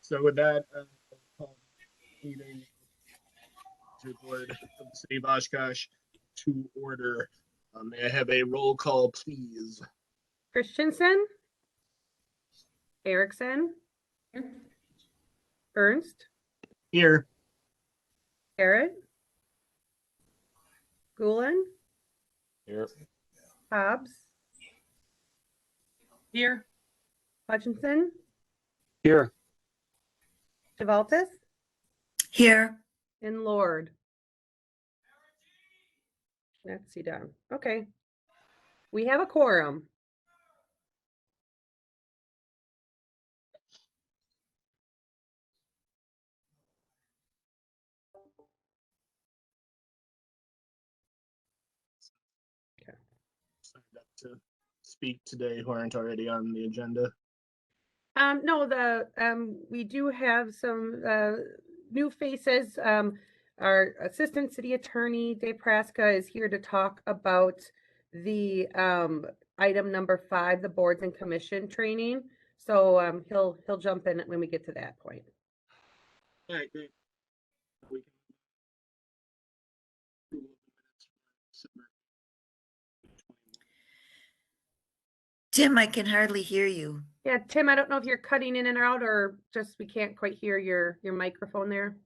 So with that, I'll call the meeting to board of the city of Oshkosh to order. May I have a roll call, please? Christensen, Erickson, Ernst, Here. Garrett, Gulen, Here. Hobbs, Here. Hutchinson, Here. Devaltis, Here. and Lord. Let's see down. Okay. We have a quorum. Okay. Signed up to speak today who aren't already on the agenda. No, we do have some new faces. Our Assistant City Attorney, Dave Praska, is here to talk about the item number 5, the boards and commission training. So he'll jump in when we get to that point. All right, great. Tim, I can hardly hear you. Yeah, Tim, I don't know if you're cutting in and out or just we can't quite hear your microphone there.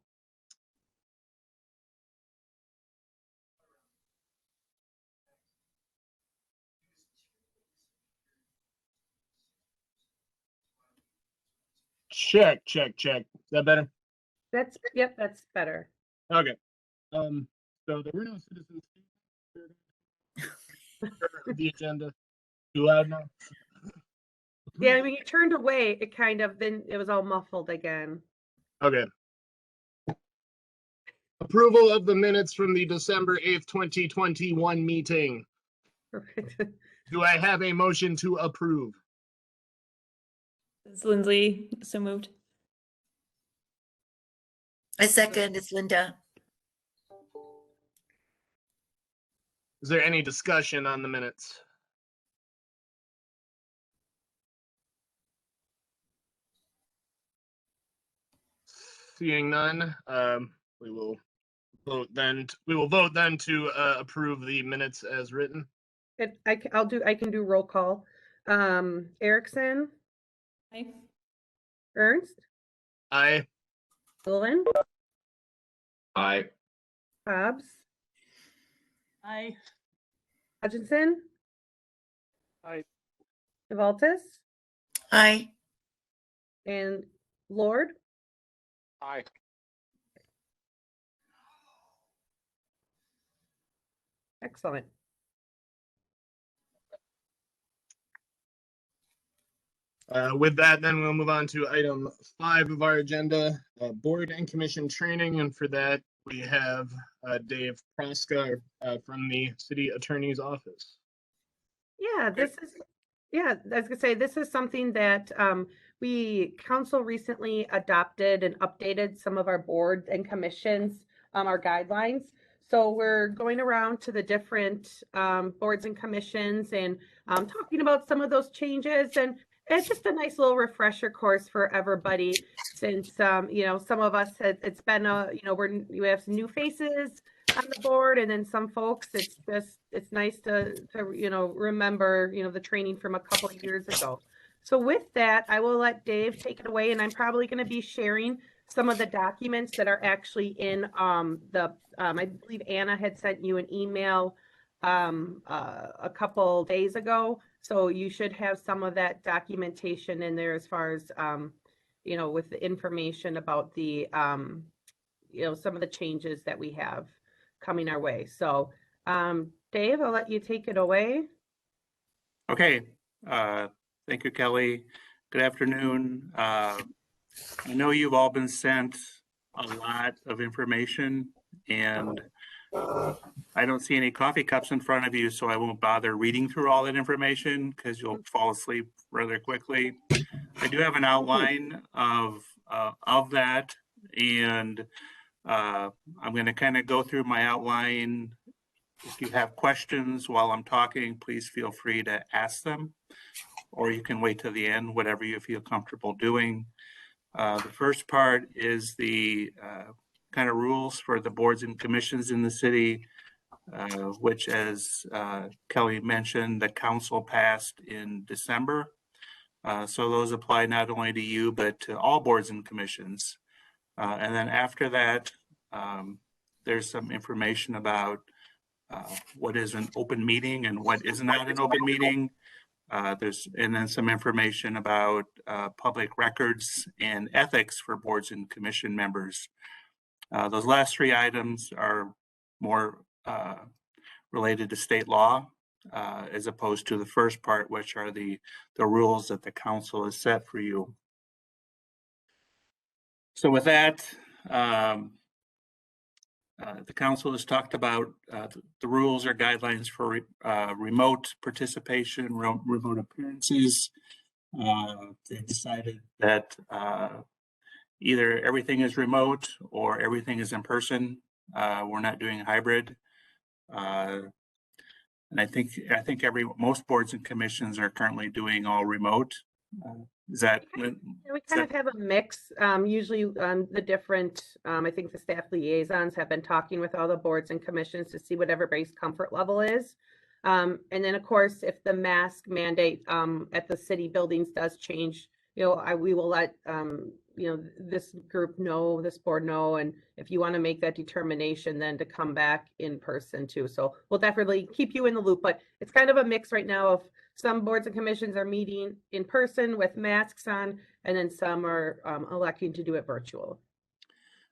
Check. Is that better? Yep, that's better. Okay. So there were no citizens the agenda. Too loud now? Yeah, when you turned away, it kind of, then it was all muffled again. Okay. Approval of the minutes from the December 8th, 2021 meeting. Do I have a motion to approve? It's Lindsay, so moved. I second. It's Linda. Is there any discussion on the minutes? Seeing none, we will vote then to approve the minutes as written. I can do roll call. Erickson, Aye. Ernst, Aye. Gulen, Aye. Hobbs, Aye. Hutchinson, Aye. Devaltis, Aye. and Lord. Aye. Excellent. With that, then we'll move on to item 5 of our agenda, board and commission training. And for that, we have Dave Praska from the city attorney's office. Yeah, I was gonna say, this is something that council recently adopted and updated some of our boards and commissions, our guidelines. So we're going around to the different boards and commissions and talking about some of those changes, and it's just a nice little refresher course for everybody, since some of us it's been we have some new faces on the board, and then some folks it's nice to remember the training from a couple of years ago. So with that, I will let Dave take it away, and I'm probably going to be sharing some of the documents that are actually in I believe Anna had sent you an email a couple days ago, so you should have some of that documentation in there as far as with the information about the some of the changes that we have coming our way. So Dave, I'll let you take it away. Okay, thank you, Kelly. Good afternoon. I know you've all been sent a lot of information, and I don't see any coffee cups in front of you, so I won't bother reading through all that information because you'll fall asleep rather quickly. I do have an outline of that, and I'm going to kind of go through my outline. If you have questions while I'm talking, please feel free to ask them, or you can wait till the end, whatever you feel comfortable doing. The first part is the kind of rules for the boards and commissions in the city, which, as Kelly mentioned, the council passed in December. So those apply not only to you, but to all boards and commissions. And then after that, there's some information about what is an open meeting and what is not an open meeting. And then some information about public records and ethics for boards and commission members. Those last three items are more related to state law, as opposed to the first part, which are the rules that the council has set for you. So with that, the council has talked about the rules or guidelines for remote participation, remote appearances. They decided that either everything is remote or everything is in person. We're not doing hybrid. And I think most boards and commissions are currently doing all remote. Is that? Yeah, we kind of have a mix. Usually the different, I think the staff liaisons have been talking with all the boards and commissions to see what everybody's comfort level is. And then of course, if the mask mandate at the city buildings does change, we will let, this group know, this board know, and if you want to make that determination, then to come back in person too. So we'll definitely keep you in the loop, but it's kind of a mix right now of some boards and commissions are meeting in person with masks on, and then some are electing to do it virtual.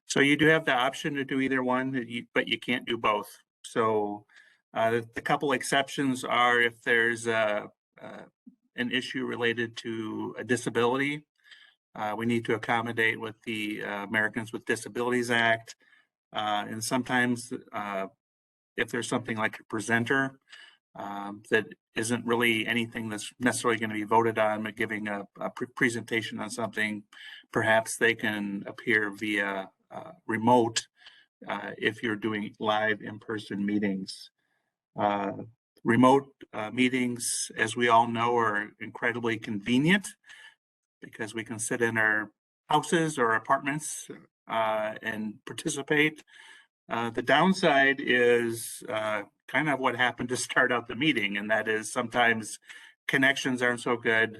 So you do have the option to do either one, but you can't do both. So the couple exceptions are if there's an issue related to a disability. We need to accommodate with the Americans with Disabilities Act. And sometimes if there's something like a presenter that isn't really anything that's necessarily going to be voted on, but giving a presentation on something, perhaps they can appear via remote if you're doing live in-person meetings. Remote meetings, as we all know, are incredibly convenient because we can sit in our houses or apartments and participate. The downside is kind of what happened to start out the meeting, and that is sometimes connections aren't so good,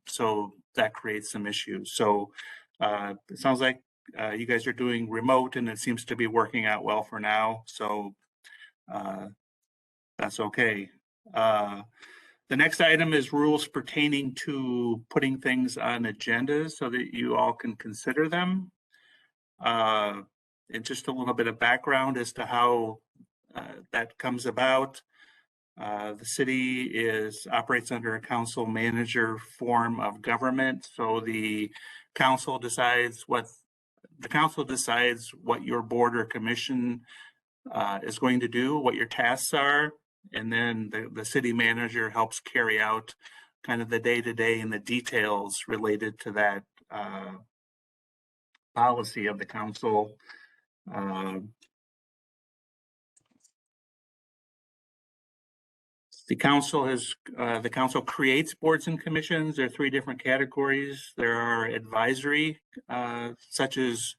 so that creates some issues. So it sounds like you guys are doing remote, and it seems to be working out well for now, so that's okay. The next item is rules pertaining to putting things on agendas so that you all can consider them. And just a little bit of background as to how that comes about. The city operates under a council manager form of government. So the council decides what your board or commission is going to do, what your tasks are. And then the city manager helps carry out kind of the day-to-day and the details related to that policy of the council. The council creates boards and commissions. There are three different categories. There are advisory, such as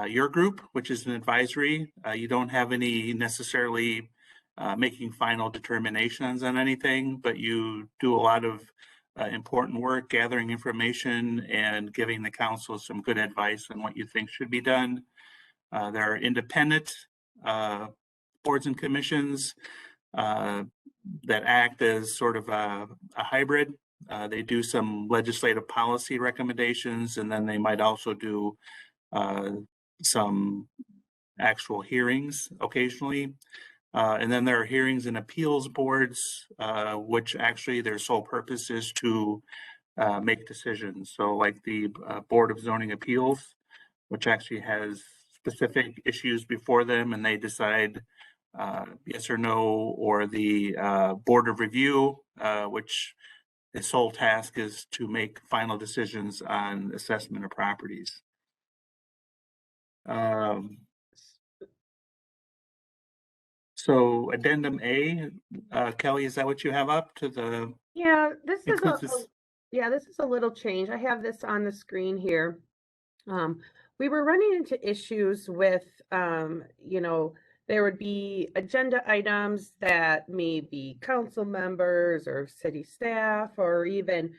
your group, which is an advisory. You don't have any necessarily making final determinations on anything, but you do a lot of important work, gathering information and giving the council some good advice on what you think should be done. There are independent boards and commissions that act as sort of a hybrid. They do some legislative policy recommendations, and then they might also do some actual hearings occasionally. And then there are hearings and appeals boards, which actually their sole purpose is to make decisions. So like the Board of Zoning Appeals, which actually has specific issues before them, and they decide yes or no, or the Board of Review, which its sole task is to make final decisions on assessment of properties. So addendum A, Kelly, is that what you have up to the? Yeah, this is Yeah, this is a little change. I have this on the screen here. We were running into issues with, there would be agenda items that maybe council members or city staff or even,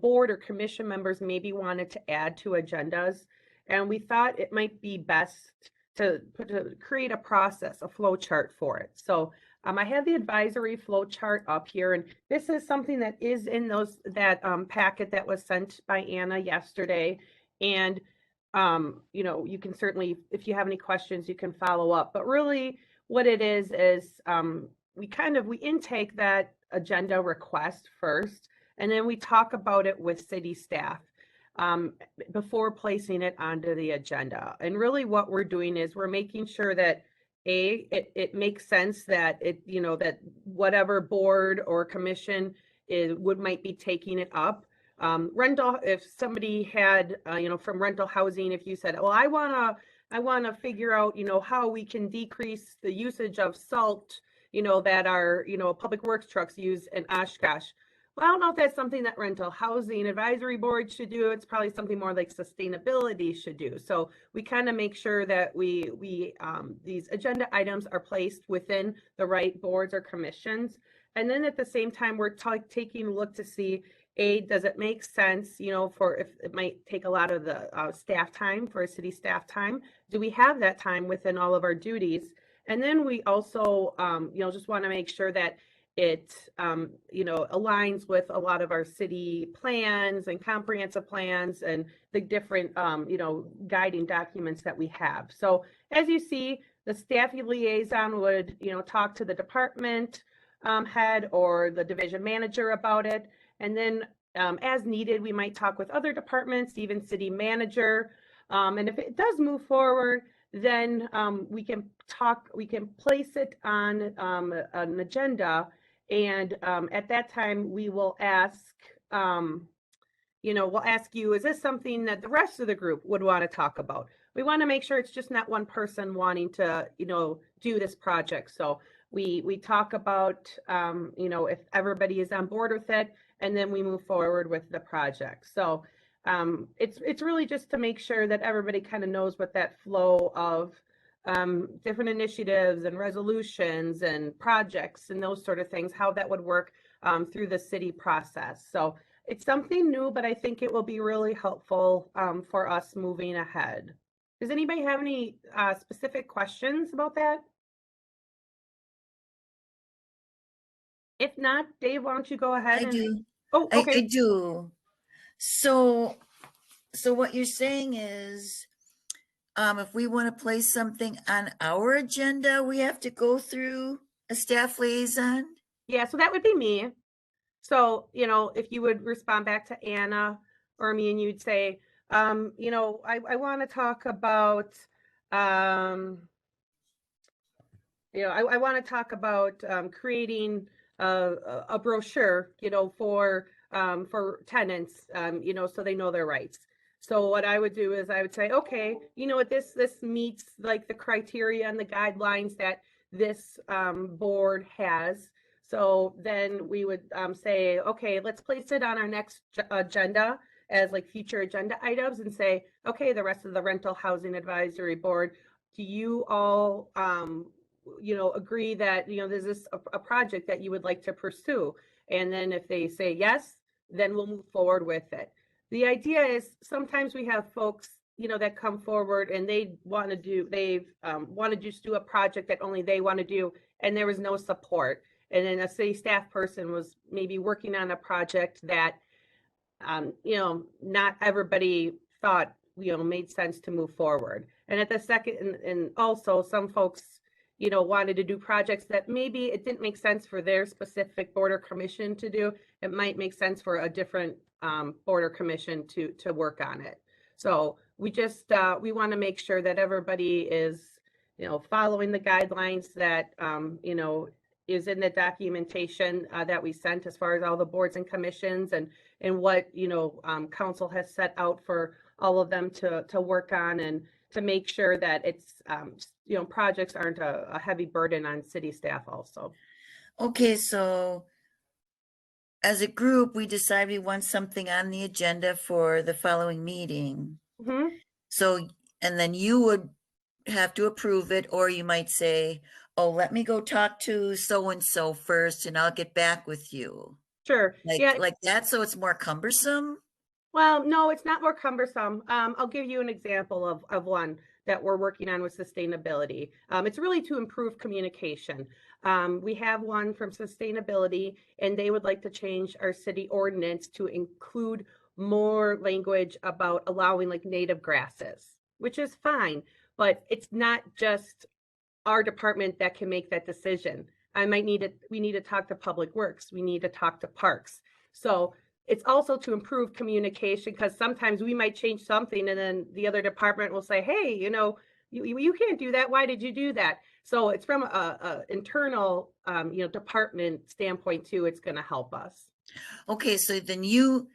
board or commission members maybe wanted to add to agendas. And we thought it might be best to create a process, a flow chart for it. So I have the advisory flow chart up here, and this is something that is in that packet that was sent by Anna yesterday. And you can certainly, if you have any questions, you can follow up. But really what it is we intake that agenda request first, and then we talk about it with city staff before placing it onto the agenda. And really what we're doing is we're making sure that it makes sense that that whatever board or commission might be taking it up. Rental, if somebody had, from rental housing, if you said, well, I want to figure out, how we can decrease the usage of salt, that our, public works trucks use in Oshkosh. Well, I don't know if that's something that rental housing advisory board should do. It's probably something more like sustainability should do. So we kind of make sure that these agenda items are placed within the right boards or commissions. And then at the same time, we're taking a look to see, does it make sense, for if it might take a lot of the staff time for city staff time? Do we have that time within all of our duties? And then we also, just want to make sure that it, aligns with a lot of our city plans and comprehensive plans and the different, guiding documents that we have. So as you see, the staff liaison would, talk to the department head or the division manager about it. And then as needed, we might talk with other departments, even city manager. And if it does move forward, then we can place it on an agenda. And at that time, we will ask, we'll ask you, is this something that the rest of the group would want to talk about? We want to make sure it's just not one person wanting to, do this project. So we talk about, if everybody is on board with it, and then we move forward with the project. So it's really just to make sure that everybody kind of knows what that flow of different initiatives and resolutions and projects and those sort of things, how that would work through the city process. So it's something new, but I think it will be really helpful for us moving ahead. Does anybody have any specific questions about that? If not, Dave, why don't you go ahead? I do. Oh, okay. I do. So what you're saying is, if we want to place something on our agenda, we have to go through a staff liaison? Yeah, so that would be me. So, if you would respond back to Anna or me and you'd say, I want to talk about, I want to talk about creating a brochure, for tenants, so they know their rights. So what I would do is I would say, okay, this meets like the criteria and the guidelines that this board has. So then we would say, okay, let's place it on our next agenda as like future agenda items and say, okay, the rest of the rental housing advisory board, do you all, agree that, this is a project that you would like to pursue? And then if they say yes, then we'll move forward with it. The idea is sometimes we have folks, that come forward and they want to just do a project that only they want to do, and there was no support. And then a city staff person was maybe working on a project that, not everybody thought, made sense to move forward. And at the second, and also some folks, wanted to do projects that maybe it didn't make sense for their specific board or commission to do. It might make sense for a different board or commission to work on it. So we just, we want to make sure that everybody is, following the guidelines that, is in the documentation that we sent as far as all the boards and commissions and what, council has set out for all of them to work on, and to make sure that it's, projects aren't a heavy burden on city staff also. Okay, so as a group, we decide we want something on the agenda for the following meeting. Mhm. So, and then you would have to approve it, or you might say, oh, let me go talk to so-and-so first and I'll get back with you. Sure. Yeah. Like that, so it's more cumbersome? Well, no, it's not more cumbersome. I'll give you an example of one that we're working on with sustainability. It's really to improve communication. We have one from sustainability, and they would like to change our city ordinance to include more language about allowing like native grasses, which is fine, but it's not just our department that can make that decision. We need to talk to Public Works. We need to talk to Parks. So it's also to improve communication, because sometimes we might change something and then the other department will say, hey, you can't do that. Why did you do that? So it's from a internal, department standpoint too. It's going to help us. Okay, so then you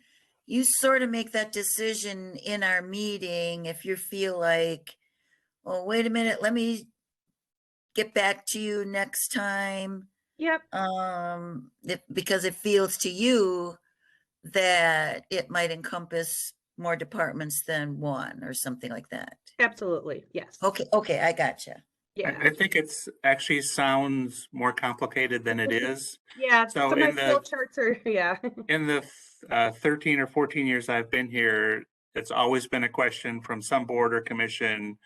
sort of make that decision in our meeting if you feel like, oh, wait a minute, let me get back to you next time. Yep. Because it feels to you that it might encompass more departments than one or something like that. Absolutely. Yes. Okay, I gotcha. Yeah. I think it's actually sounds more complicated than it is. Yeah. So So my in the- skill charts are, yeah. In the 13 or 14 years I've been here, it's always been a question from some board or commission.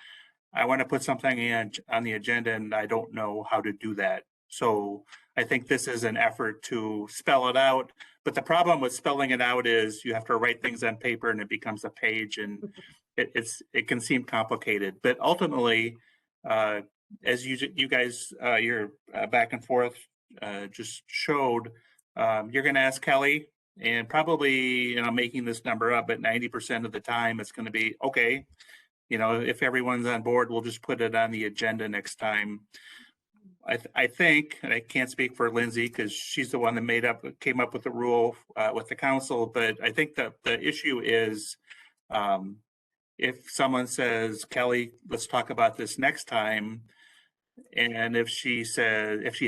I want to put something on the agenda and I don't know how to do that. So I think this is an effort to spell it out. But the problem with spelling it out is you have to write things on paper and it becomes a page, and it can seem complicated. But ultimately, as you guys, your back and forth just showed, you're going to ask Kelly, and probably, making this number up, but 90% of the time it's going to be, okay, if everyone's on board, we'll just put it on the agenda next time. I think, and I can't speak for Lindsay because she's the one that came up with the rule with the council, but I think that the issue is if someone says, Kelly, let's talk about this next time, and if she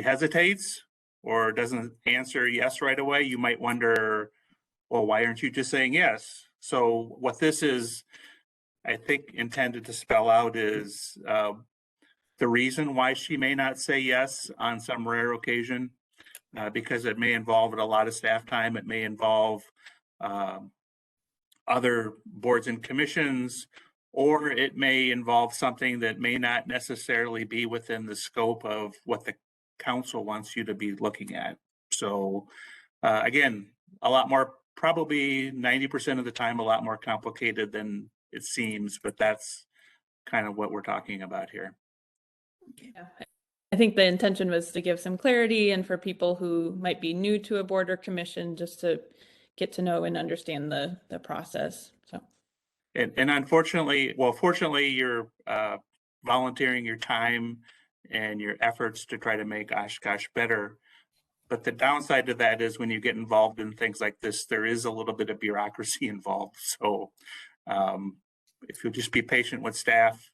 hesitates or doesn't answer yes right away, you might wonder, well, why aren't you just saying yes? So what this is, I think, intended to spell out is the reason why she may not say yes on some rare occasion, because it may involve a lot of staff time. It may involve other boards and commissions, or it may involve something that may not necessarily be within the scope of what the council wants you to be looking at. So again, a lot more, probably 90% of the time, a lot more complicated than it seems, but that's kind of what we're talking about here. Yeah. I think the intention was to give some clarity and for people who might be new to a board or commission just to get to know and understand the process. So. And unfortunately, fortunately, you're volunteering your time and your efforts to try to make Oshkosh better. But the downside to that is when you get involved in things like this, there is a little bit of bureaucracy involved. So if you'll just be patient with staff,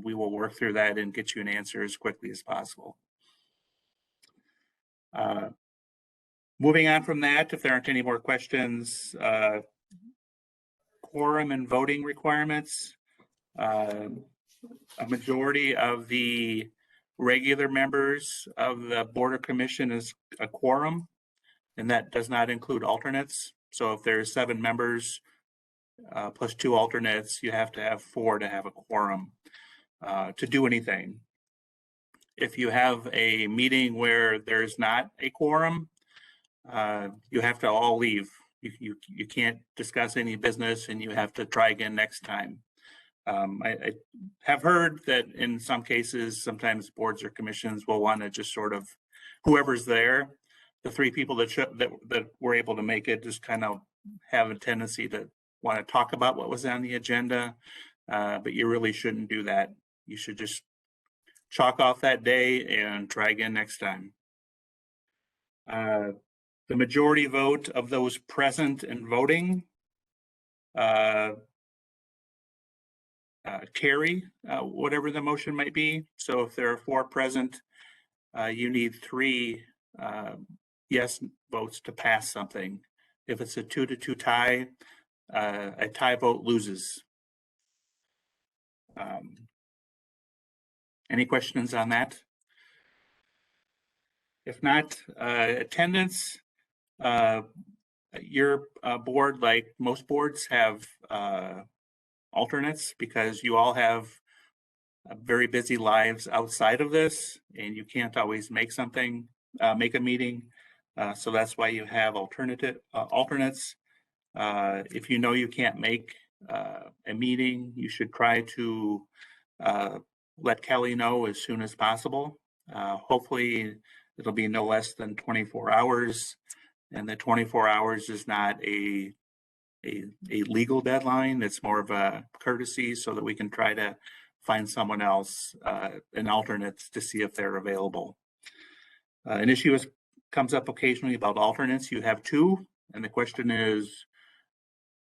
we will work through that and get you an answer as quickly as possible. Moving on from that, if there aren't any more questions, quorum and voting requirements. A majority of the regular members of the board or commission is a quorum, and that does not include alternates. So if there's 7 members plus 2 alternates, you have to have 4 to have a quorum to do anything. If you have a meeting where there's not a quorum, you have to all leave. You can't discuss any business, and you have to try again next time. I have heard that in some cases, sometimes boards or commissions will want to just sort of, whoever's there, the 3 people that were able to make it, just kind of have a tendency to want to talk about what was on the agenda, but you really shouldn't do that. You should just chalk off that day and try again next time. The majority vote of those present and voting carry whatever the motion might be. So if there are 4 present, you need 3 yes votes to pass something. If it's a 2-2 tie, a tie vote loses. Any questions on that? If not, attendance, your board, like most boards, have alternates because you all have very busy lives outside of this, and you can't always make a meeting. So that's why you have alternates. If you know you can't make a meeting, you should try to let Kelly know as soon as possible. Hopefully it'll be no less than 24 hours, and the 24 hours is not a legal deadline. It's more of a courtesy so that we can try to find someone else, an alternate, to see if they're available. An issue comes up occasionally about alternates. You have two, and the question is,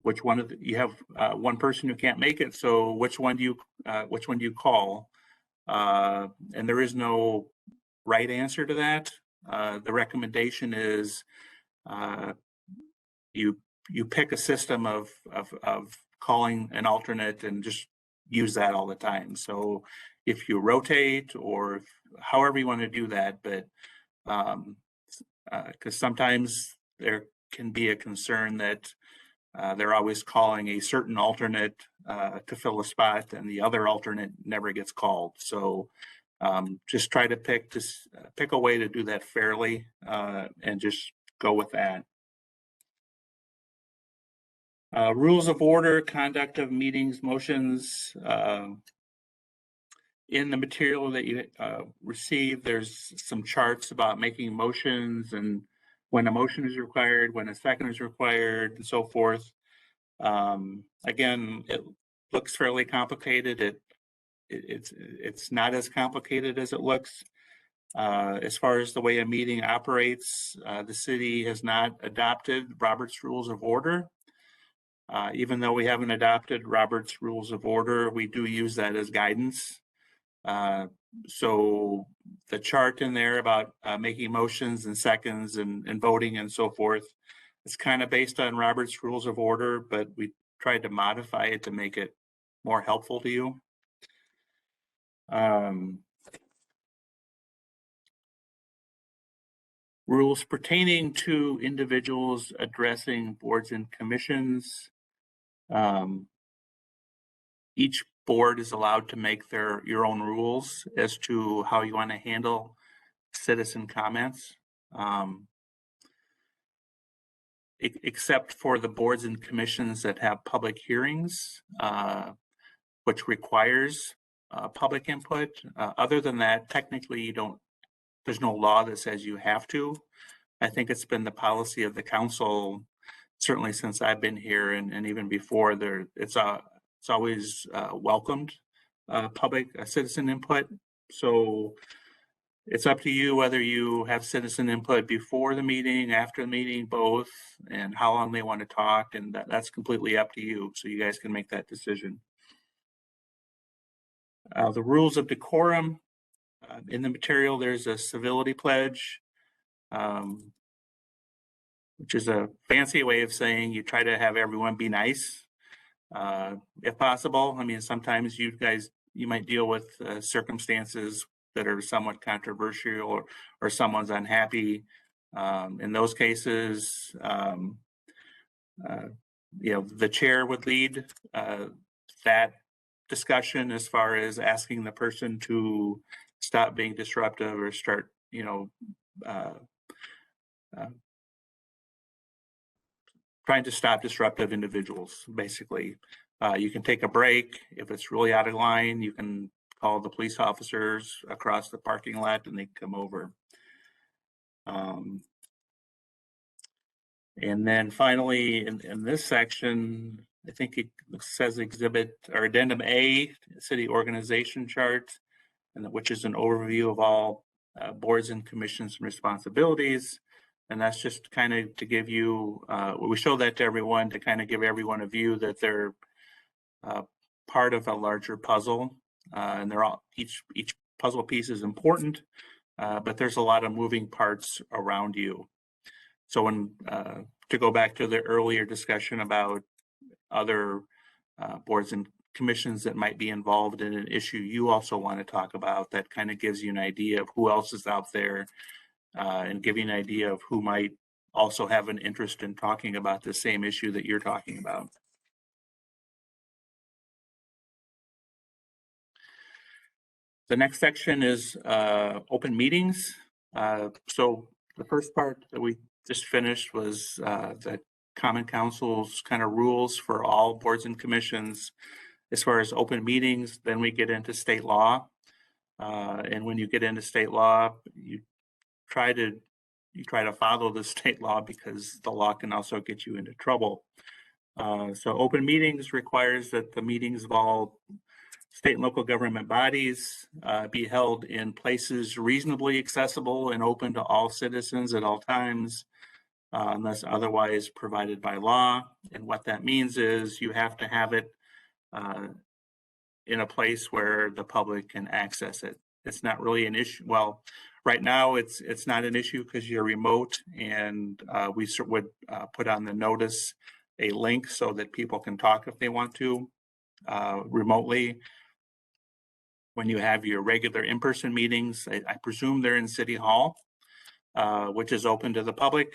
which one you have one person who can't make it, so which one do you call? And there is no right answer to that. The recommendation is you pick a system of calling an alternate and just use that all the time. So if you rotate, or however you want to do that, but because sometimes there can be a concern that they're always calling a certain alternate to fill a spot, and the other alternate never gets called. So just try to pick a way to do that fairly, and just go with that. Rules of order, conduct of meetings, motions. In the material that you received, there's some charts about making motions and when a motion is required, when a second is required, and so forth. Again, it looks fairly complicated. It's not as complicated as it looks. As far as the way a meeting operates, the city has not adopted Robert's Rules of Order. Even though we haven't adopted Robert's Rules of Order, we do use that as guidance. So the chart in there about making motions and seconds and voting and so forth, it's kind of based on Robert's Rules of Order, but we tried to modify it to make it more helpful to you. Rules pertaining to individuals addressing boards and commissions. Each board is allowed to make your own rules as to how you want to handle citizen comments, except for the boards and commissions that have public hearings, which requires public input. Other than that, technically there's no law that says you have to. I think it's been the policy of the council, certainly since I've been here, and even before there, it's always welcomed public citizen input. So it's up to you whether you have citizen input before the meeting, after the meeting, both, and how long they want to talk, and that's completely up to you. So you guys can make that decision. The rules of decorum. In the material, there's a civility pledge, which is a fancy way of saying you try to have everyone be nice, if possible. I mean, sometimes you might deal with circumstances that are somewhat controversial, or someone's unhappy. In those cases, the chair would lead that discussion as far as asking the person to stop being disruptive or start, trying to stop disruptive individuals, basically. You can take a break. If it's really out of line, you can call the police officers across the parking lot and they come over. And then finally, in this section, I think it says exhibit or addendum A, city organization chart, and which is an overview of all boards and commissions and responsibilities. And that's just kind of to give you, we show that to everyone to kind of give everyone a view that they're part of a larger puzzle, and they're all, each puzzle piece is important, but there's a lot of moving parts around you. So when, to go back to the earlier discussion about other boards and commissions that might be involved in an issue you also want to talk about, that kind of gives you an idea of who else is out there, and give you an idea of who might also have an interest in talking about the same issue that you're talking about. The next section is open meetings. So the first part that we just finished was the Common Council's kind of rules for all boards and commissions as far as open meetings. Then we get into state law. And when you get into state law, you try to follow the state law, because the law can also get you into trouble. So open meetings requires that the meetings of all state and local government bodies be held in places reasonably accessible and open to all citizens at all times, unless otherwise provided by law. And what that means is you have to have it in a place where the public can access it. It's not really an issue. Well, right now it's not an issue because you're remote, and we would put on the notice a link so that people can talk if they want to remotely. When you have your regular in-person meetings, I presume they're in City Hall, which is open to the public.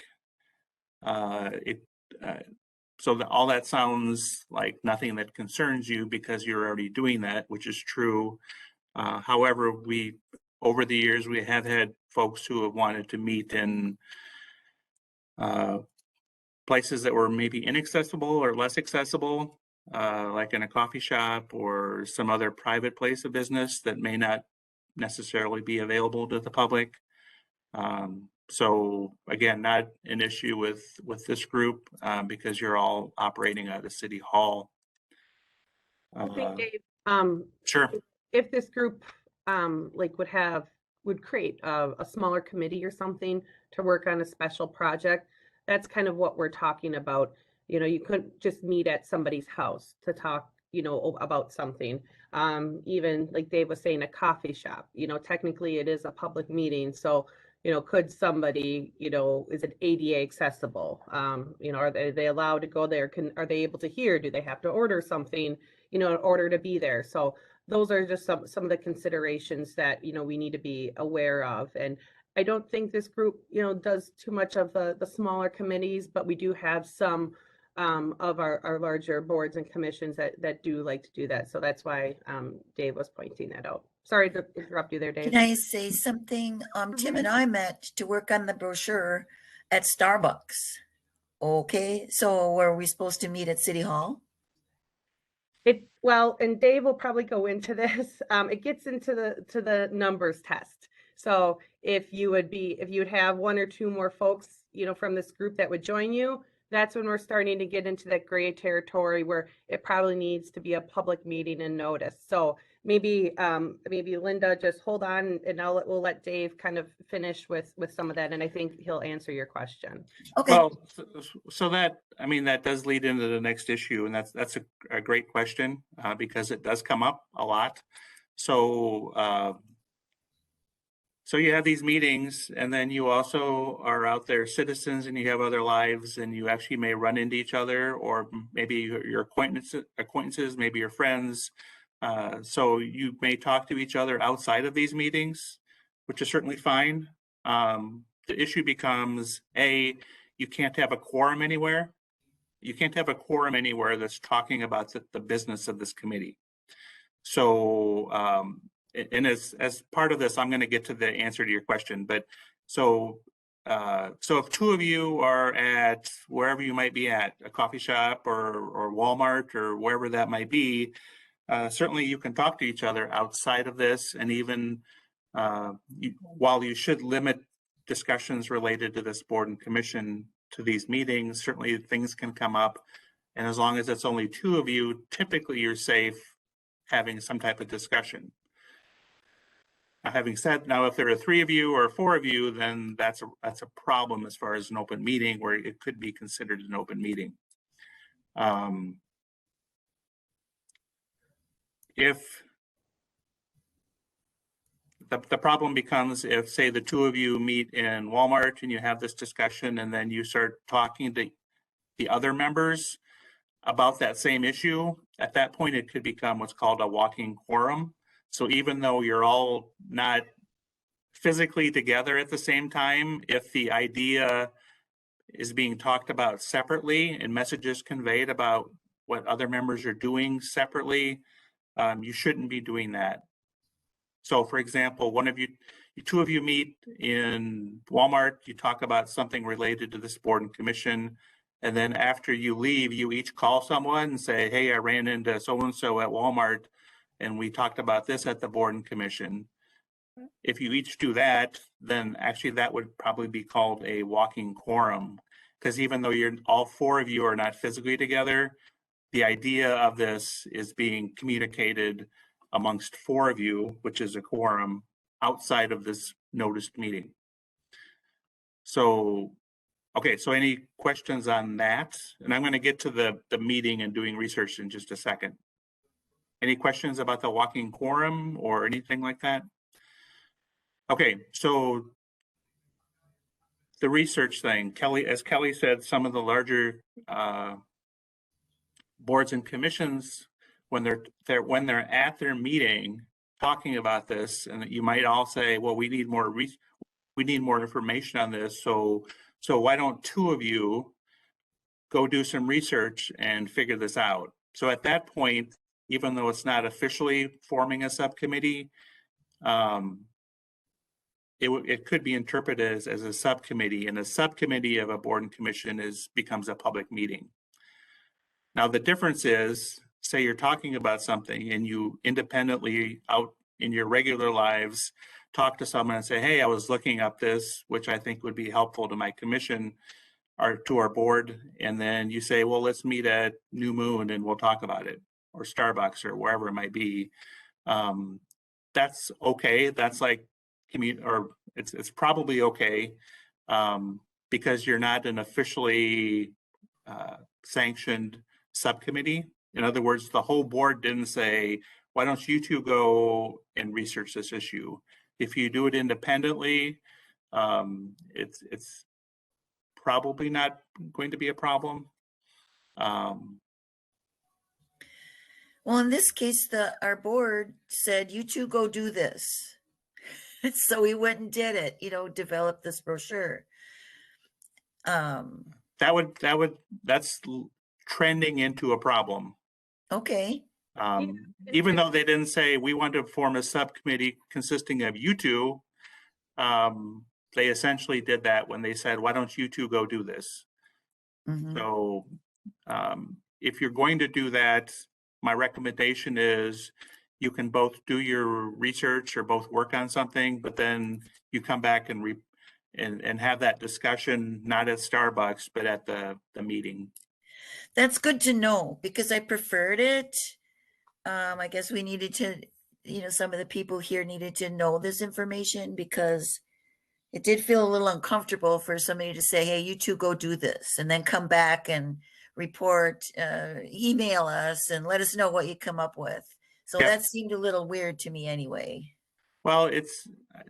So all that sounds like nothing that concerns you because you're already doing that, which is true. However, over the years, we have had folks who have wanted to meet in places that were maybe inaccessible or less accessible, like in a coffee shop or some other private place of business that may not necessarily be available to the public. So again, not an issue with this group because you're all operating out of City Hall. I think, Dave, Sure. if this group like would create a smaller committee or something to work on a special project, that's kind of what we're talking about. You know, you couldn't just meet at somebody's house to talk, you know, about something. Even like Dave was saying, a coffee shop, you know, technically it is a public meeting. So, you know, could somebody, you know, is it ADA accessible? You know, are they allowed to go there? Are they able to hear? Do they have to order something, you know, in order to be there? So those are just some of the considerations that, you know, we need to be aware of. And I don't think this group, you know, does too much of the smaller committees, but we do have some of our larger boards and commissions that do like to do that. So that's why Dave was pointing that out. Sorry to interrupt you there, Dave. Can I say something? Tim and I met to work on the brochure at Starbucks. Okay, so were we supposed to meet at City Hall? Well, and Dave will probably go into this. It gets into the numbers test. So if you would have one or two more folks, you know, from this group that would join you, that's when we're starting to get into that gray territory where it probably needs to be a public meeting and notice. So maybe Linda, just hold on, and we'll let Dave kind of finish with some of that, and I think he'll answer your question. Okay. Well, so that, I mean, that does lead into the next issue, and that's a great question because it does come up a lot. So, so you have these meetings, and then you also are out there citizens, and you have other lives, and you actually may run into each other, or maybe your acquaintances, maybe your friends. So you may talk to each other outside of these meetings, which is certainly fine. The issue becomes, you can't have a quorum anywhere. You can't have a quorum anywhere that's talking about the business of this committee. So, and as part of this, I'm going to get to the answer to your question. But so if two of you are at wherever you might be at, a coffee shop or Walmart or wherever that might be, certainly you can talk to each other outside of this. And even while you should limit discussions related to this board and commission to these meetings, certainly things can come up. And as long as it's only two of you, typically you're safe having some type of discussion. Now, having said, now if there are three of you or four of you, then that's a problem as far as an open meeting, where it could be considered an open meeting. If the problem becomes if, say, the two of you meet in Walmart and you have this discussion and then you start talking to the other members about that same issue, at that point, it could become what's called a walking quorum. So even though you're all not physically together at the same time, if the idea is being talked about separately and messages conveyed about what other members are doing separately, you shouldn't be doing that. So for example, two of you meet in Walmart, you talk about something related to this board and commission, and then after you leave, you each call someone and say, hey, I ran into so-and-so at Walmart and we talked about this at the board and commission. If you each do that, then actually that would probably be called a walking quorum, because even though all four of you are not physically together, the idea of this is being communicated amongst four of you, which is a quorum outside of this noticed meeting. So, okay, so any questions on that? And I'm going to get to the meeting and doing research in just a second. Any questions about the walking quorum or anything like that? Okay, so the research thing, as Kelly said, some of the larger boards and commissions, when they're at their meeting talking about this, and you might all say, well, we need more information on this. So why don't two of you go do some research and figure this out? So at that point, even though it's not officially forming a subcommittee, it could be interpreted as a subcommittee, and a subcommittee of a board and commission becomes a public meeting. Now, the difference is, say you're talking about something and you independently out in your regular lives talk to someone and say, hey, I was looking up this, which I think would be helpful to my commission or to our board. And then you say, well, let's meet at New Moon and we'll talk about it, or Starbucks or wherever it might be. That's okay. That's like, or it's probably okay because you're not an officially sanctioned subcommittee. In other words, the whole board didn't say, why don't you two go and research this issue? If you do it independently, it's probably not going to be a problem. Well, in this case, our board said, you two go do this. So we went and did it, develop this brochure. That's trending into a problem. Okay. Even though they didn't say we want to form a subcommittee consisting of you two, they essentially did that when they said, why don't you two go do this? Mm-hmm. So if you're going to do that, my recommendation is you can both do your research or both work on something, but then you come back and have that discussion, not at Starbucks, but at the meeting. That's good to know, because I preferred it. I guess we needed to, some of the people here needed to know this information, because it did feel a little uncomfortable for somebody to say, hey, you two go do this, and then come back and report, email us and let us know what you come up with. So that seemed a little weird to me anyway. Well,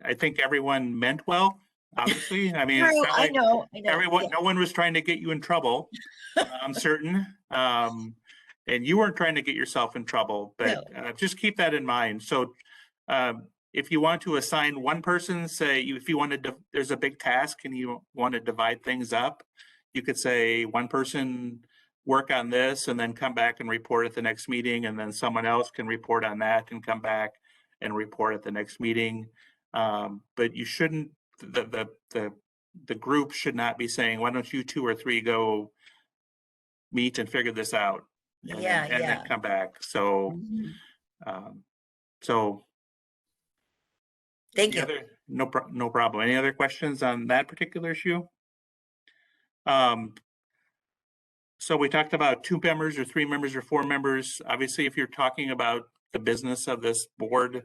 I think everyone meant well, obviously. I mean, it's not like I know. No one was trying to get you in trouble, I'm certain. And you weren't trying to get yourself in trouble, but just keep that in mind. So if you want to assign one person, say, if you wanted to, there's a big task and you want to divide things up, you could say one person work on this and then come back and report at the next meeting, and then someone else can report on that and come back and report at the next meeting. But you shouldn't, the group should not be saying, why don't you two or three go meet and figure this out and then come back. So, so thank you. No problem. Any other questions on that particular issue? So we talked about 2 members or 3 members or 4 members. Obviously, if you're talking about the business of this board,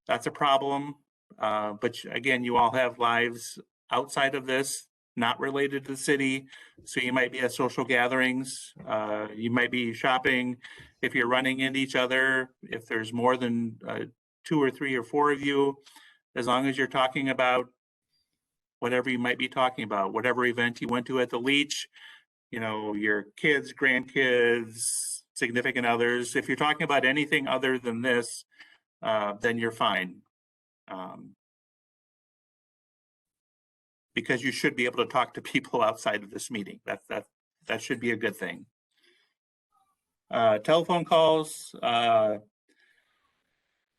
that's a problem. But again, you all have lives outside of this, not related to the city. So you might be at social gatherings, you might be shopping. If you're running into each other, if there's more than 2 or 3 or 4 of you, as long as you're talking about whatever you might be talking about, whatever event you went to at the Leach, you know, your kids, grandkids, significant others. If you're talking about anything other than this, then you're fine. Because you should be able to talk to people outside of this meeting. That should be a good thing. Telephone calls,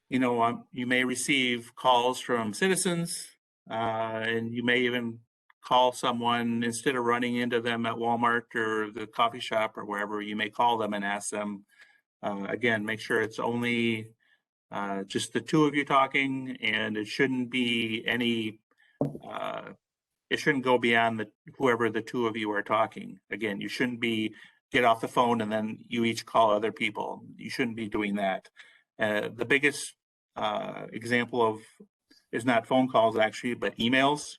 you know, you may receive calls from citizens, and you may even call someone instead of running into them at Walmart or the coffee shop or wherever. You may call them and ask them. Again, make sure it's only just the two of you talking, and it shouldn't be any. It shouldn't go beyond whoever the two of you are talking. Again, you shouldn't be get off the phone and then you each call other people. You shouldn't be doing that. The biggest example of is not phone calls actually, but emails.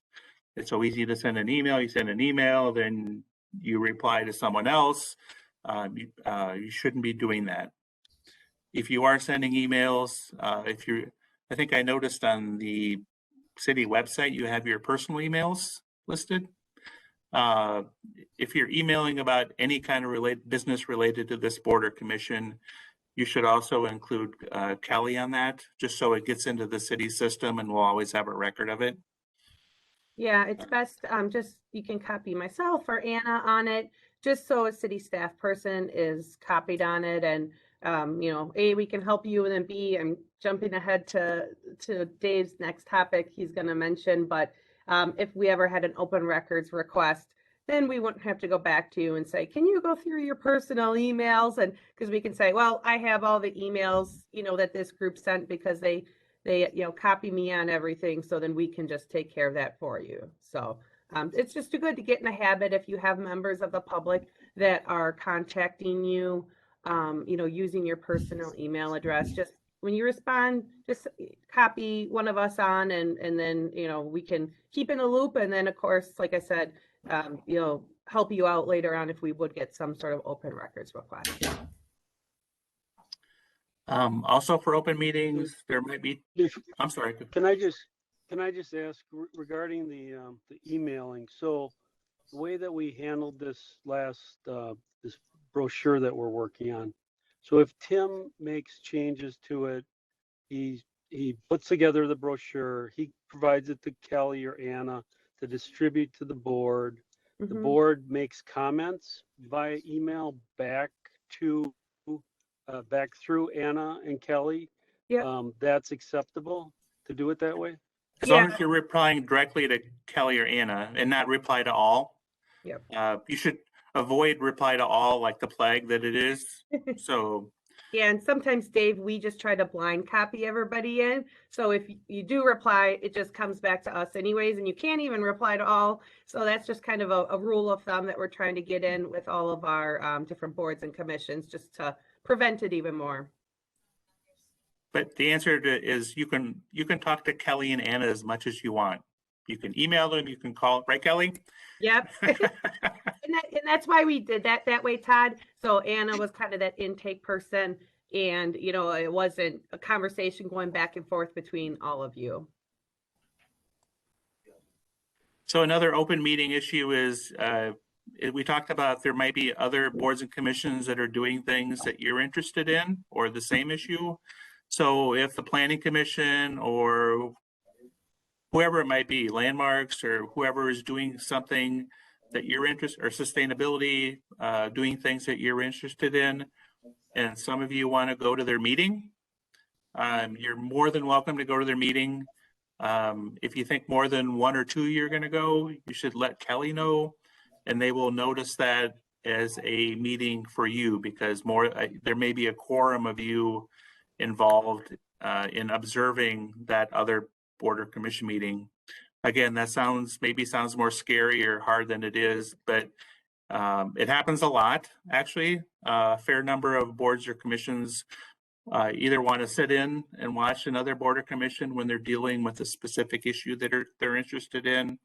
It's so easy to send an email. You send an email, then you reply to someone else. You shouldn't be doing that. If you are sending emails, I think I noticed on the city website, you have your personal emails listed. If you're emailing about any kind of business related to this board or commission, you should also include Kelly on that, just so it gets into the city system and we'll always have a record of it. Yeah, it's best, just, you can copy myself or Anna on it, just so a city staff person is copied on it, and, you know, A, we can help you, and then B, I'm jumping ahead to Dave's next topic he's gonna mention, but if we ever had an open records request, then we wouldn't have to go back to you and say, can you go through your personal emails? And because we can say, well, I have all the emails, you know, that this group sent because they you know, copy me on everything, so then we can just take care of that for you. So it's just too good to get in a habit if you have members of the public that are contacting you, you know, using your personal email address. Just when you respond, just copy one of us on, and then, you know, we can keep in a loop. And then, of course, like I said, you know, help you out later on if we would get some sort of open records request. Also for open meetings, there might be, I'm sorry. Can I just ask regarding the emailing? So the way that we handled this last this brochure that we're working on. So if Tim makes changes to it, he puts together the brochure, he provides it to Kelly or Anna to distribute to the board. The board makes comments via email back to back through Anna and Kelly. Yeah. That's acceptable to do it that way? As long as you're replying directly to Kelly or Anna and not reply to all. Yep. You should avoid reply to all like the plague that it is. So yeah, and sometimes, Dave, we just try to blind copy everybody in. So if you do reply, it just comes back to us anyways, and you can't even reply to all. So that's just kind of a rule of thumb that we're trying to get in with all of our different boards and commissions, just to prevent it even more. But the answer is you can talk to Kelly and Anna as much as you want. You can email them, you can call, right, Kelly? Yep. and that's why we did that way, Todd. So Anna was kind of that intake person, and, you know, it wasn't a conversation going back and forth between all of you. So another open meeting issue is we talked about there might be other boards and commissions that are doing things that you're interested in or the same issue. So if the planning commission or whoever it might be, landmarks or whoever is doing something that you're interested, or sustainability, doing things that you're interested in, and some of you want to go to their meeting, you're more than welcome to go to their meeting. If you think more than one or two you're going to go, you should let Kelly know, and they will notice that as a meeting for you, because there may be a quorum of you involved in observing that other board or commission meeting. Again, that maybe sounds more scary or hard than it is, but it happens a lot, actually. A fair number of boards or commissions either want to sit in and watch another board or commission when they're dealing with a specific issue that they're interested in.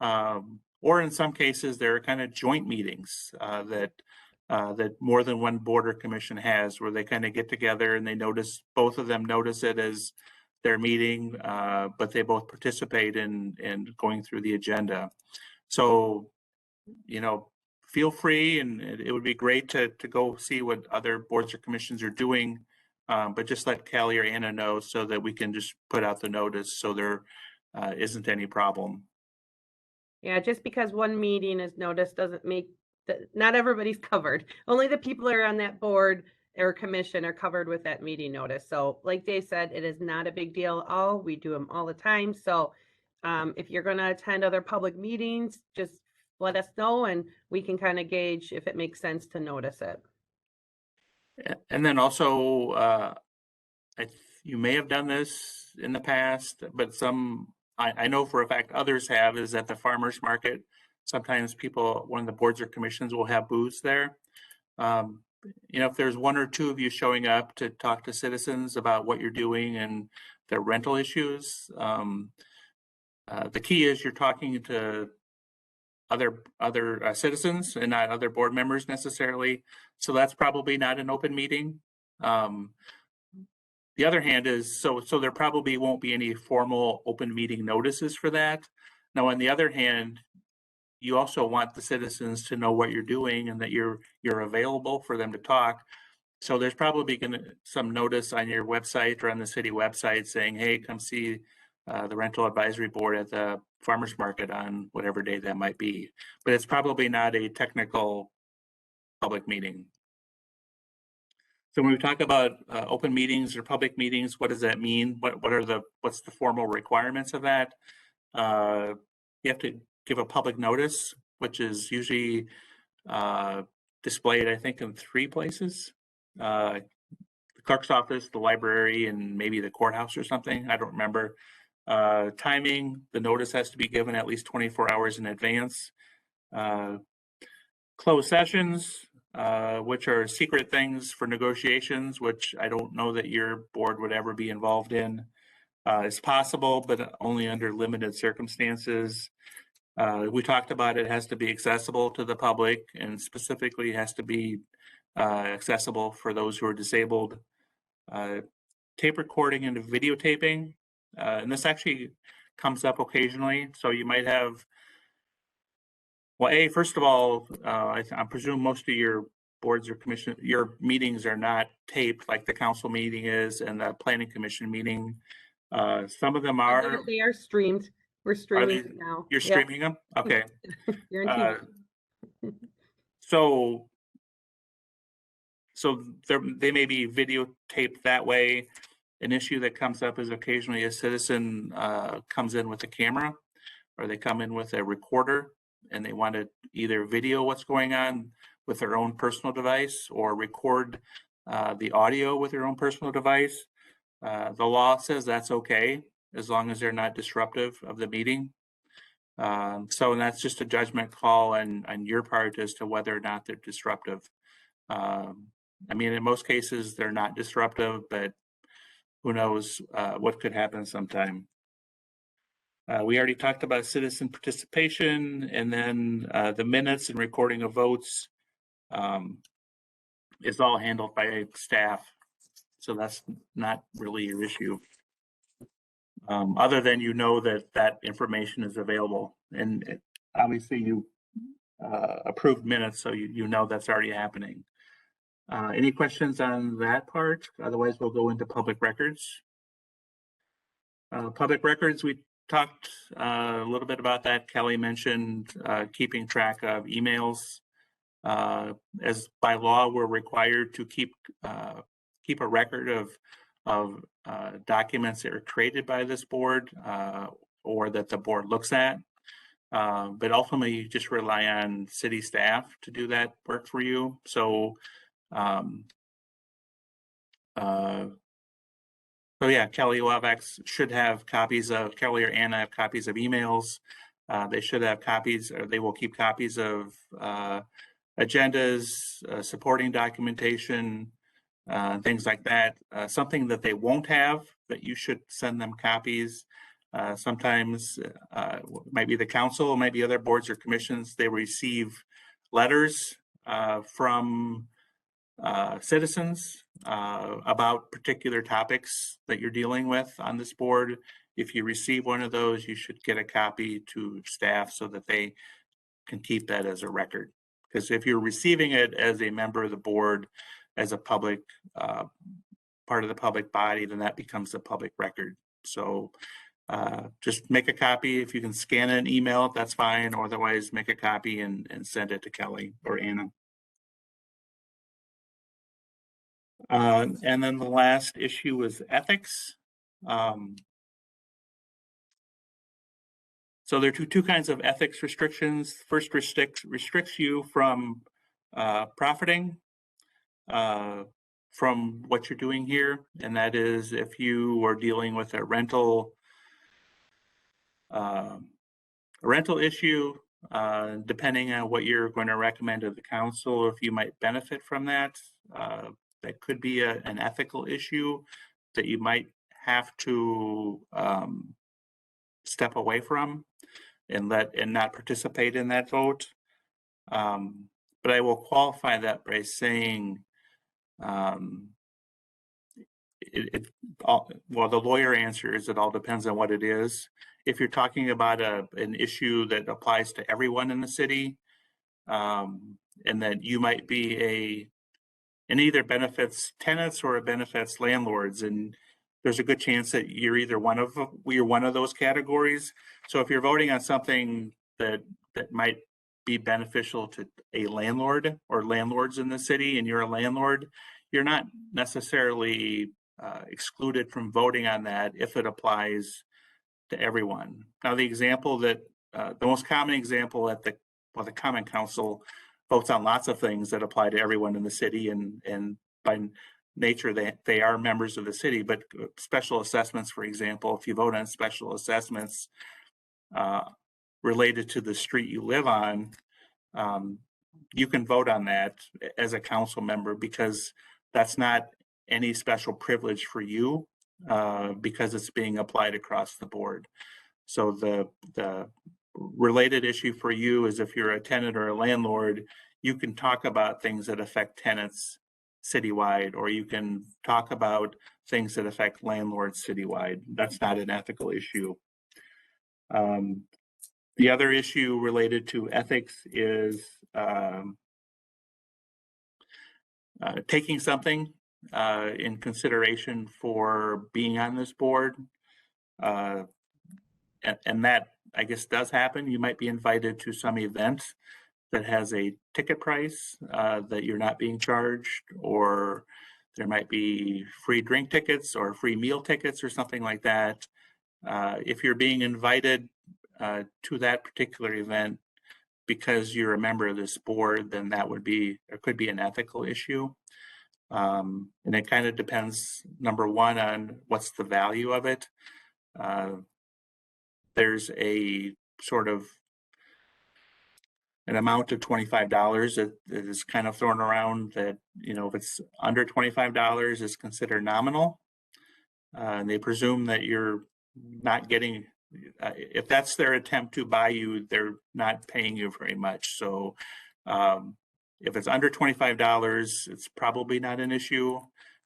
Or in some cases, there are kind of joint meetings that more than one board or commission has, where they kind of get together and both of them notice it as their meeting, but they both participate in going through the agenda. So, you know, feel free, and it would be great to go see what other boards or commissions are doing, but just let Callie or Anna know so that we can just put out the notice so there isn't any problem. Yeah, just because one meeting is noticed doesn't make that, not everybody's covered. Only the people that are on that board or commission are covered with that meeting notice. So like Dave said, it is not a big deal at all. We do them all the time. So if you're going to attend other public meetings, just let us know and we can kind of gauge if it makes sense to notice it. And then also, you may have done this in the past, but I know for a fact others have, is at the farmers market. Sometimes one of the boards or commissions will have booths there. You know, if there's one or two of you showing up to talk to citizens about what you're doing and their rental issues, the key is you're talking to other citizens and not other board members necessarily. So that's probably not an open meeting. The other hand is, so there probably won't be any formal open meeting notices for that. Now, on the other hand, you also want the citizens to know what you're doing and that you're available for them to talk. So there's probably some notice on your website or on the city website saying, hey, come see the rental advisory board at the farmers market on whatever day that might be. But it's probably not a technical public meeting. So when we talk about open meetings or public meetings, what does that mean? What's the formal requirements of that? You have to give a public notice, which is usually displayed, I think, in 3 places. The clerk's office, the library, and maybe the courthouse or something. I don't remember. Timing, the notice has to be given at least 24 hours in advance. Closed sessions, which are secret things for negotiations, which I don't know that your board would ever be involved in. It's possible, but only under limited circumstances. We talked about it has to be accessible to the public, and specifically has to be accessible for those who are disabled. Tape recording and videotaping, and this actually comes up occasionally. So you might have, well, first of all, I presume most of your boards or commission, your meetings are not taped like the council meeting is and the planning commission meeting. Some of them are. They are streamed. We're streaming now. You're streaming them? Okay. You're in So they may be videotaped that way. An issue that comes up is occasionally a citizen comes in with a camera, or they come in with a recorder and they want to either video what's going on with their own personal device or record the audio with their own personal device. The law says that's okay as long as they're not disruptive of the meeting. So that's just a judgment call on your part as to whether or not they're disruptive. I mean, in most cases, they're not disruptive, but who knows what could happen sometime. We already talked about citizen participation, and then the minutes and recording of votes is all handled by staff. So that's not really your issue. Other than you know that information is available, and obviously you approved minutes, so you know that's already happening. Any questions on that part? Otherwise, we'll go into public records. Public records, we talked a little bit about that. Kelly mentioned keeping track of emails. As by law, we're required to keep a record of documents that are created by this board or that the board looks at. But ultimately, you just rely on city staff to do that work for you. So, yeah, Kelly should have copies of, Kelly or Anna have copies of emails. They should have copies, or they will keep copies of agendas, supporting documentation, things like that. Something that they won't have, but you should send them copies. Sometimes might be the council, might be other boards or commissions. They receive letters from citizens about particular topics that you're dealing with on this board. If you receive one of those, you should get a copy to staff so that they can keep that as a record. Because if you're receiving it as a member of the board, as a public part of the public body, then that becomes a public record. So just make a copy. If you can scan it and email it, that's fine. Or otherwise, make a copy and send it to Kelly or Anna. And then the last issue was ethics. So there are two kinds of ethics restrictions. First restricts you from profiting from what you're doing here, and that is if you are dealing with a rental issue, depending on what you're going to recommend to the council, if you might benefit from that, that could be an ethical issue that you might have to step away from and not participate in that vote. But I will qualify that by saying well, the lawyer answer is it all depends on what it is. If you're talking about an issue that applies to everyone in the city, and that you might be and either benefits tenants or it benefits landlords, and there's a good chance that you're either one of those categories. So if you're voting on something that might be beneficial to a landlord or landlords in the city, and you're a landlord, you're not necessarily excluded from voting on that if it applies to everyone. Now, the example that the most common example at the Common Council votes on lots of things that apply to everyone in the city, and by nature they are members of the city. But special assessments, for example, if you vote on special assessments related to the street you live on, you can vote on that as a council member because that's not any special privilege for you because it's being applied across the board. So the related issue for you is if you're a tenant or a landlord, you can talk about things that affect tenants citywide, or you can talk about things that affect landlords citywide. That's not an ethical issue. The other issue related to ethics is taking something in consideration for being on this board. And that, I guess, does happen. You might be invited to some event that has a ticket price that you're not being charged, or there might be free drink tickets or free meal tickets or something like that. If you're being invited to that particular event because you're a member of this board, then that would be, or could be, an ethical issue. And it kind of depends, number one, on what's the value of it. There's a sort of an amount of $25 that is kind of thrown around that, you know, if it's under $25 is considered nominal. And they presume that you're not getting, if that's their attempt to buy you, they're not paying you very much. So if it's under $25, it's probably not an issue.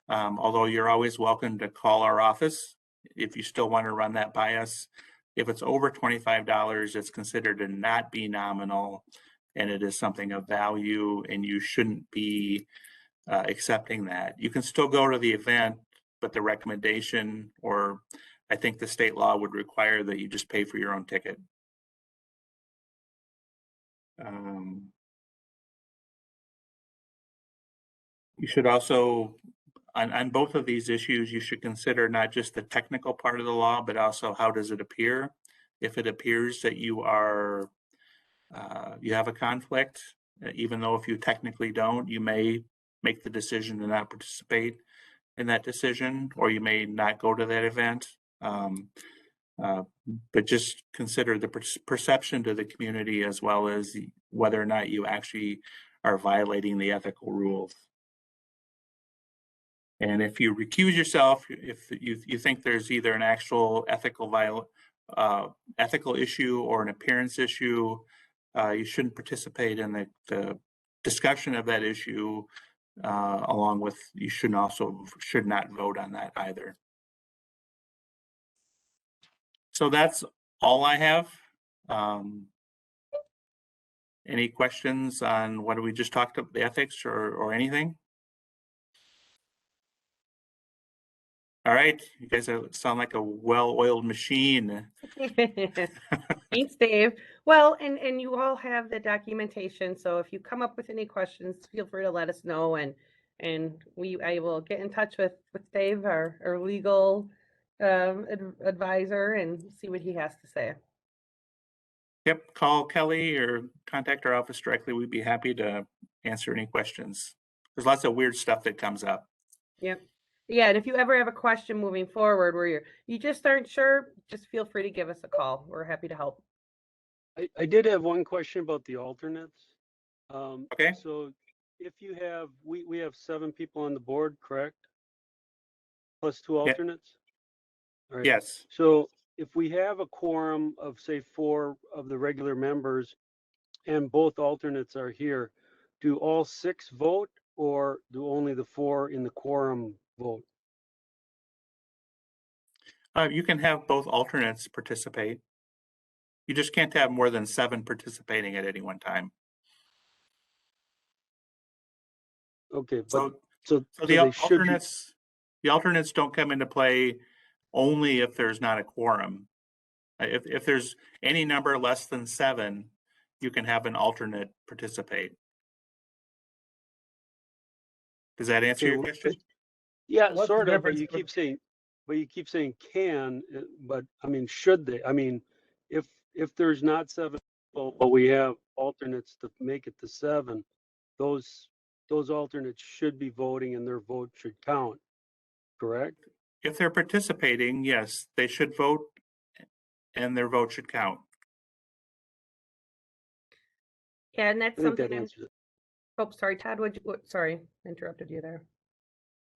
Although you're always welcome to call our office if you still want to run that by us. If it's over $25, it's considered to not be nominal, and it is something of value, and you shouldn't be accepting that. You can still go to the event, but the recommendation, or I think the state law would require that you just pay for your own ticket. You should also, on both of these issues, you should consider not just the technical part of the law, but also how does it appear. If it appears that you are, you have a conflict, even though if you technically don't, you may make the decision to not participate in that decision, or you may not go to that event. But just consider the perception to the community as well as whether or not you actually are violating the ethical rules. And if you recuse yourself, if you think there's either an actual ethical issue or an appearance issue, you shouldn't participate in the discussion of that issue along with, you should not vote on that either. So that's all I have. Any questions on what we just talked about, the ethics or anything? All right, you guys sound like a well-oiled machine. Thanks, Dave. Well, and you all have the documentation, so if you come up with any questions, feel free to let us know, and I will get in touch with Dave, our legal advisor, and see what he has to say. Yep, call Kelly or contact our office directly. We'd be happy to answer any questions. There's lots of weird stuff that comes up. Yep. Yeah, and if you ever have a question moving forward where you just aren't sure, just feel free to give us a call. We're happy to help. I did have one question about the alternates. Okay. So if you have, we have 7 people on the board, correct? Plus 2 alternates? All right. Yes. So if we have a quorum of, say, 4 of the regular members and both alternates are here, do all 6 vote, or do only the 4 in the quorum vote? You can have both alternates participate. You just can't have more than 7 participating at any one time. Okay, So so the they should be, alternates don't come into play only if there's not a quorum. If there's any number less than 7, you can have an alternate participate. Does that answer your question? yeah, What's the sort of, but difference you keep saying can, but I mean, should they? I mean, if there's not 7 people, but we have alternates to make it to 7, those alternates should be voting and their vote should count, correct? If they're participating, yes, they should vote and their vote should count. Yeah, and that's I think that something answers it. oh, sorry, Todd, sorry, I interrupted you there.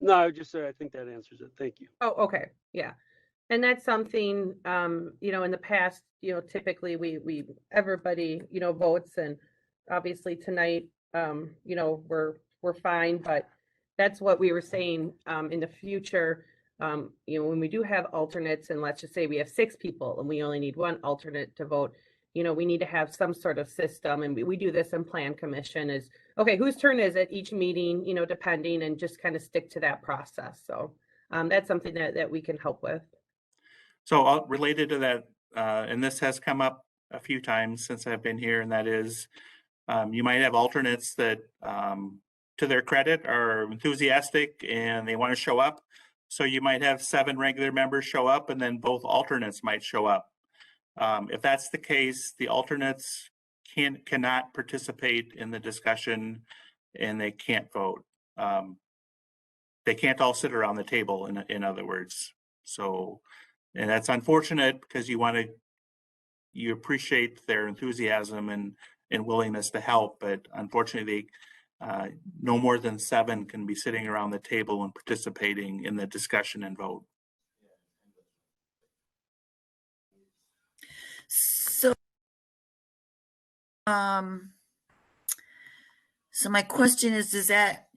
No, I would just say I think that answers it. Thank you. Oh, okay, yeah. And that's something, in the past, typically everybody, votes, and obviously tonight, we're fine, but that's what we were saying, in the future, when we do have alternates, and let's just say we have 6 people and we only need 1 alternate to vote, we need to have some sort of system, and we do this in Plan Commission is, okay, whose turn is it each meeting, depending, and just kind of stick to that process. So that's something that we can help with. So related to that, and this has come up a few times since I've been here, and that is you might have alternates that, to their credit, are enthusiastic and they want to show up. So you might have 7 regular members show up and then both alternates might show up. If that's the case, the alternates cannot participate in the discussion and they can't vote. They can't all sit around the table, in other words. So, and that's unfortunate because you appreciate their enthusiasm and willingness to help, but unfortunately, no more than 7 can be sitting around the table and participating in the discussion and vote. So, so my question is, does that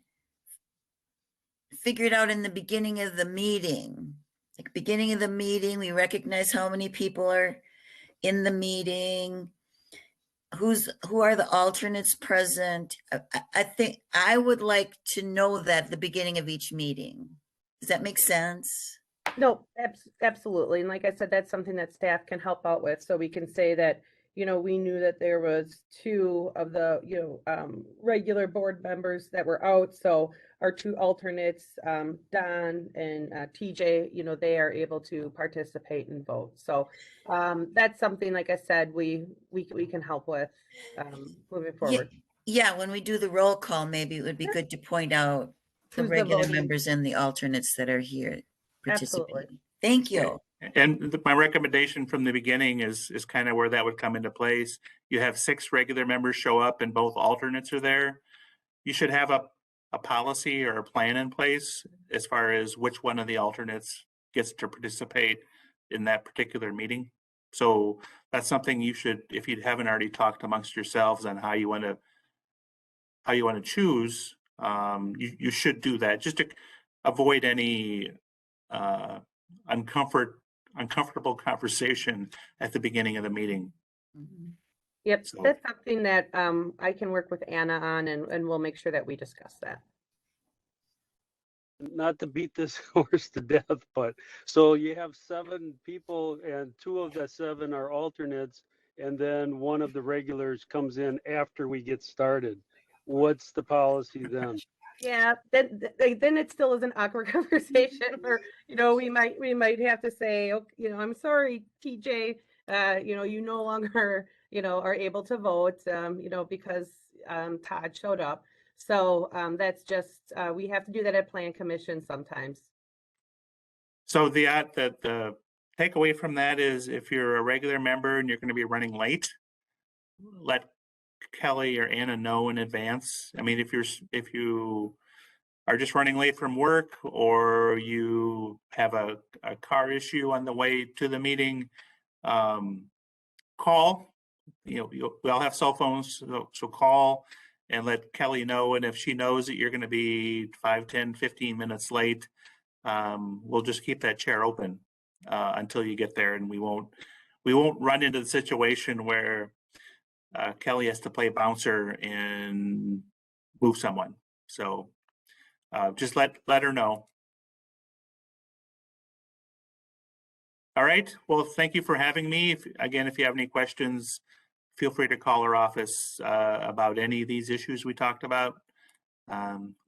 figure it out in the beginning of the meeting? Like, beginning of the meeting, we recognize how many people are in the meeting, who are the alternates present. I think I would like to know that at the beginning of each meeting. Does that make sense? No, absolutely. And like I said, that's something that staff can help out with. So we can say that, we knew that there was 2 of the, regular board members that were out. So our 2 alternates, Don and TJ, they are able to participate and vote. So that's something, like I said, we can help with moving forward. Yeah, when we do the roll call, maybe it would be good to point out the Who's the regular voting? members and the alternates that are here Absolutely. participating. Thank you. And my recommendation from the beginning is kind of where that would come into place. You have 6 regular members show up and both alternates are there. You should have a policy or a plan in place as far as which one of the alternates gets to participate in that particular meeting. So that's something you should, if you haven't already talked amongst yourselves on how you want to choose you should do that just to avoid any uncomfortable conversation at the beginning of the meeting. Yep, So- that's something that I can work with Anna on, and we'll make sure that we discuss that. Not to beat this horse to death, but so you have 7 people and 2 of the 7 are alternates, and then one of the regulars comes in after we get started. What's the policy then? Yeah, then it still is an awkward conversation where, we might have to say, okay, I'm sorry, TJ, you no longer, are able to vote, because Todd showed up. So that's just, we have to do that at Plan Commission sometimes. So the takeaway from that is if you're a regular member and you're going to be running late, let Kelly or Anna know in advance. I mean, if you are just running late from work or you have a car issue on the way to the meeting, call. We all have cell phones, so call and let Kelly know. And if she knows that you're going to be 5, 10, 15 minutes late, we'll just keep that chair open until you get there, and we won't run into the situation where Kelly has to play bouncer and move someone. So just let her know. All right. Well, thank you for having me. If you have any questions, feel free to call our office about any of these issues we talked about.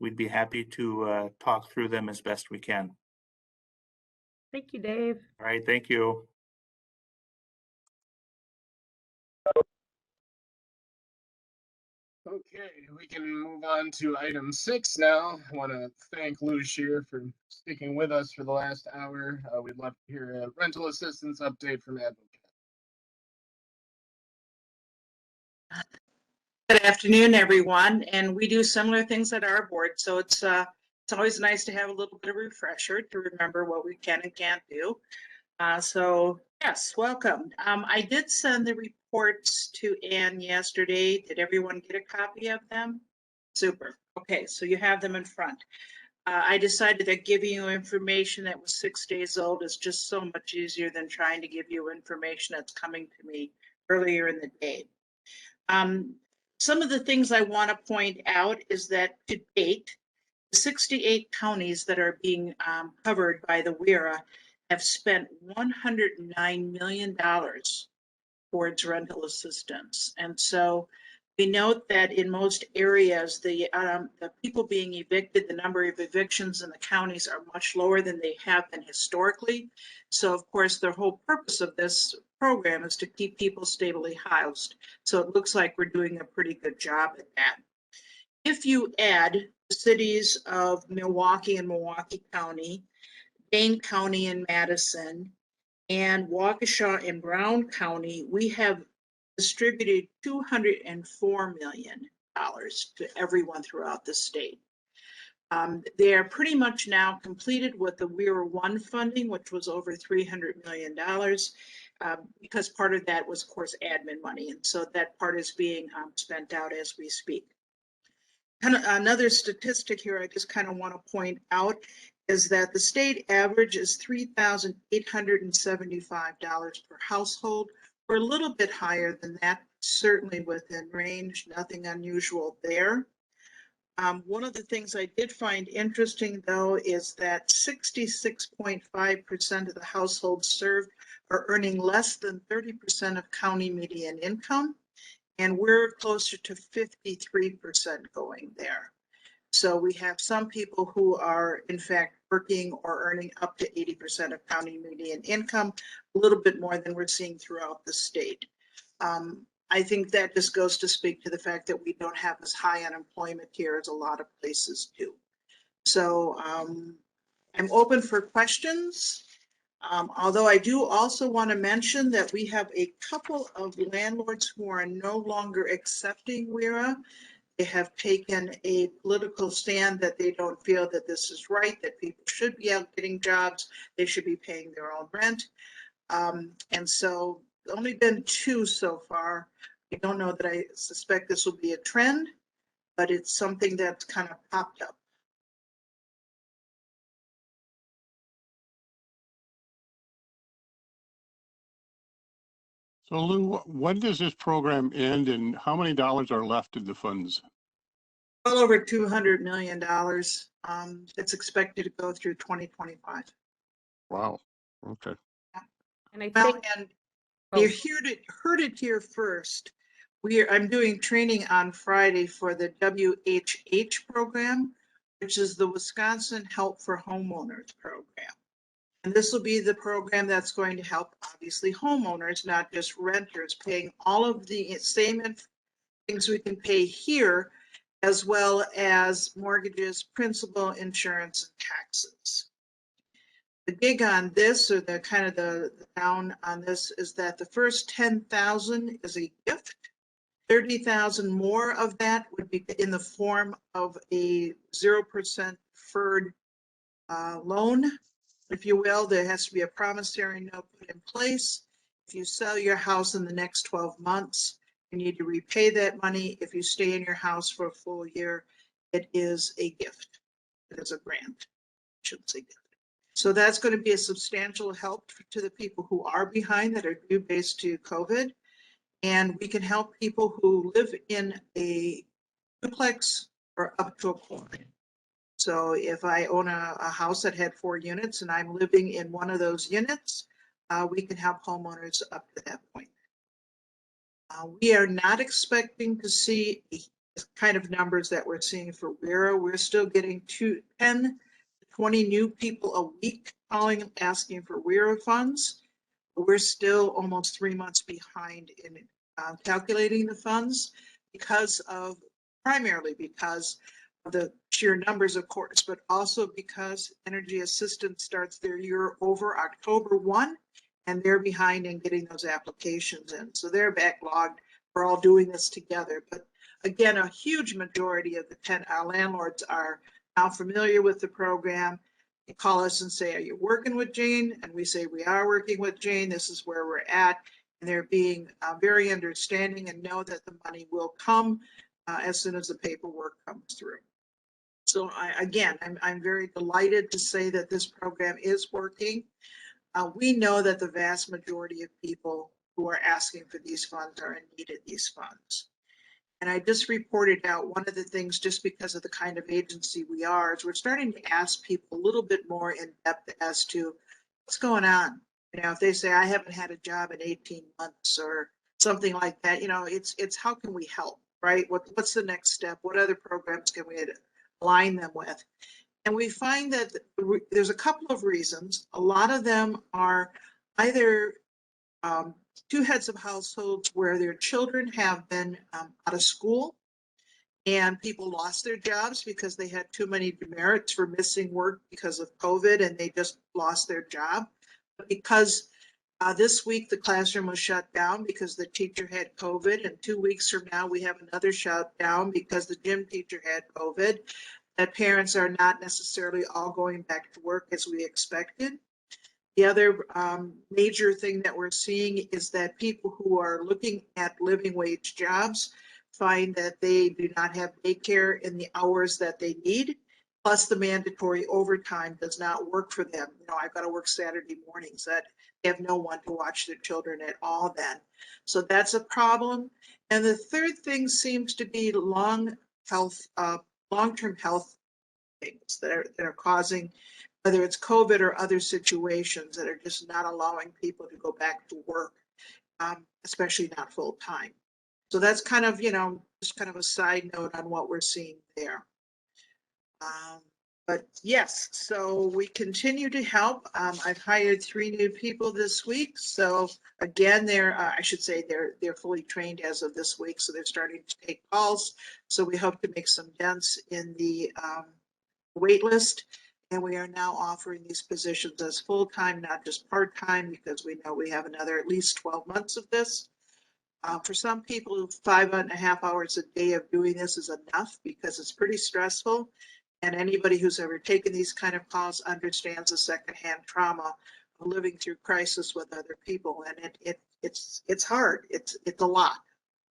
We'd be happy to talk through them as best we can. Thank you, Dave. All right. Thank you. Okay, we can move on to item 6 now. I want to thank Lou Shear for sticking with us for the last hour. We'd love to hear a rental assistance update from Advocate. Good afternoon, everyone. And we do similar things at our board, so it's always nice to have a little bit of refresher to remember what we can and can't do. So yes, welcome. I did send the reports to Ann yesterday. Did everyone get a copy of them? Super. Okay, so you have them in front. I decided that giving you information that was 6 days old is just so much easier than trying to give you information that's coming to me earlier in the day. Some of the things I want to point out is that to date, the 68 counties that are being covered by the WERA have spent $109 million towards rental assistance. And so we note that in most areas, the people being evicted, the number of evictions in the counties are much lower than they have been historically. So of course, the whole purpose of this program is to keep people stably housed. So it looks like we're doing a pretty good job at that. If you add the cities of Milwaukee and Milwaukee County, Dane County and Madison, and Waukesha and Brown County, we have distributed $204 million to everyone throughout the state. They are pretty much now completed with the WERA 1 funding, which was over $300 million, because part of that was, of course, admin money. And so that part is being spent out as we speak. Kind of another statistic here I just kind of want to point out is that the state average is $3,875 per household. We're a little bit higher than that, certainly within range, nothing unusual there. One of the things I did find interesting, though, is that 66.5% of the households served are earning less than 30% of county median income, and we're closer to 53% going there. So we have some people who are, in fact, working or earning up to 80% of county median income, a little bit more than we're seeing throughout the state. I think that just goes to speak to the fact that we don't have as high unemployment here as a lot of places do. So I'm open for questions. Although I do also want to mention that we have a couple of landlords who are no longer accepting WERA. They have taken a political stand that they don't feel that this is right, that people should be out getting jobs, they should be paying their own rent. And so only been 2 so far. I don't know that I suspect this will be a trend, but it's something that's kind of popped up. So Lou, when does this program end and how many dollars are left in the funds? Well over $200 million. It's expected to go through 2025. Wow. Okay. And I Well, think, and oh, you heard it here first. I'm doing training on Friday for the WHH program, which is the Wisconsin Help for Homeowners program. And this will be the program that's going to help, obviously, homeowners, not just renters, paying all of the same things we can pay here, as well as mortgages, principal, insurance, and taxes. The gig on this, or the kind of the down on this, is that the first 10,000 is a gift. 30,000 more of that would be in the form of a 0% deferred loan, if you will. There has to be a promissory note put in place. If you sell your house in the next 12 months, you need to repay that money. If you stay in your house for a full year, it is a gift. It is a grant. I shouldn't say gift. So that's going to be a substantial help to the people who are behind, that are due based to COVID. And we can help people who live in a duplex or up to a quarter. So if I own a house that had 4 units and I'm living in one of those units, we can help homeowners up to that point. We are not expecting to see the kind of numbers that we're seeing for WERA. We're still getting 10 to 20 new people a week calling and asking for WERA funds. We're still almost 3 months behind in calculating the funds primarily because of the sheer numbers, of course, but also because Energy Assistance starts their year over October 1, and they're behind in getting those applications in. So they're backlogged. We're all doing this together. But again, a huge majority of our landlords are now familiar with the program. They call us and say, are you working with Jane? And we say, we are working with Jane. This is where we're at. And they're being very understanding and know that the money will come as soon as the paperwork comes through. So I'm very delighted to say that this program is working. We know that the vast majority of people who are asking for these funds are in need of these funds. And I just reported out one of the things, just because of the kind of agency we are, is we're starting to ask people a little bit more in depth as to what's going on. You know, if they say, I haven't had a job in 18 months or something like that, you know, it's how can we help, right? What's the next step? What other programs can we align them with? And we find that there's a couple of reasons. A lot of them are either two heads of households where their children have been out of school and people lost their jobs because they had too many demerits for missing work because of COVID, and they just lost their job. But because this week the classroom was shut down because the teacher had COVID, and 2 weeks from now we have another shutdown because the gym teacher had COVID, that parents are not necessarily all going back to work as we expected. The other major thing that we're seeing is that people who are looking at living wage jobs find that they do not have daycare in the hours that they need, plus the mandatory overtime does not work for them. You know, I've got to work Saturday mornings, that they have no one to watch their children at all then. So that's a problem. And the third thing seems to be long-term health things that are causing, whether it's COVID or other situations that are just not allowing people to go back to work, especially not full time. So that's kind of, you know, just kind of a side note on what we're seeing there. But yes, so we continue to help. I've hired 3 new people this week. So again, I should say they're fully trained as of this week. So they're starting to take calls. So we hope to make some dents in the wait list. And we are now offering these positions as full-time, not just part-time, because we know we have another at least 12 months of this. For some people, 5.5 hours a day of doing this is enough because it's pretty stressful. And anybody who's ever taken these kind of calls understands the secondhand trauma of living through crisis with other people. And it's hard. It's a lot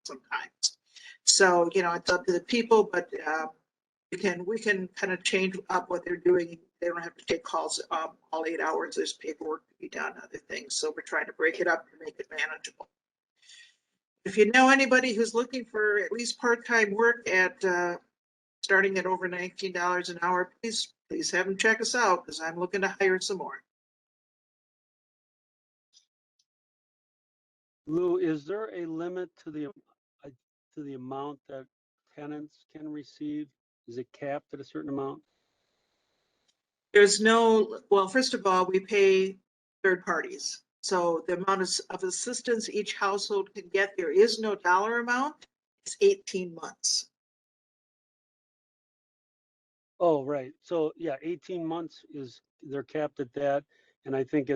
sometimes. So, you know, it's up to the people, but we can kind of change up what they're doing. They don't have to take calls all 8 hours. There's paperwork to be done, other things. So we're trying to break it up to make it manageable. If you know anybody who's looking for at least part-time work at starting at over $19 an hour, please have them check us out, because I'm looking to hire some more. Lou, is there a limit to the amount that tenants can receive? Is it capped at a certain amount? There's no, well, first of all, we pay third parties. So the amount of assistance each household can get, there is no dollar amount. It's 18 months. Oh, right. So yeah, 18 months is, they're capped at that. And I think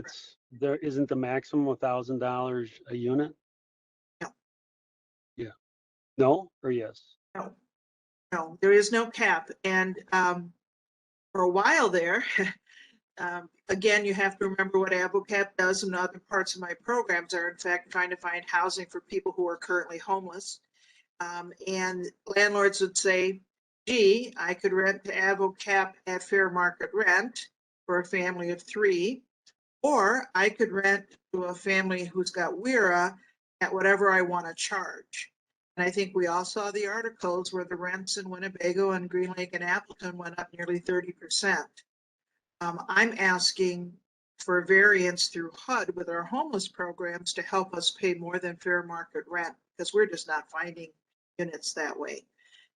there isn't the maximum $1,000 a unit? No. Yeah. No or yes? No, there is no cap. And for a while there, again, you have to remember what AvoCap does, and other parts of my programs are in fact trying to find housing for people who are currently homeless. And landlords would say, gee, I could rent to AvoCap at fair market rent for a family of 3, or I could rent to a family who's got WIRA at whatever I want to charge. And I think we all saw the articles where the rents in Winnebago and Green Lake and Appleton went up nearly 30%. I'm asking for variance through HUD with our homeless programs to help us pay more than fair market rent, because we're just not finding units that way.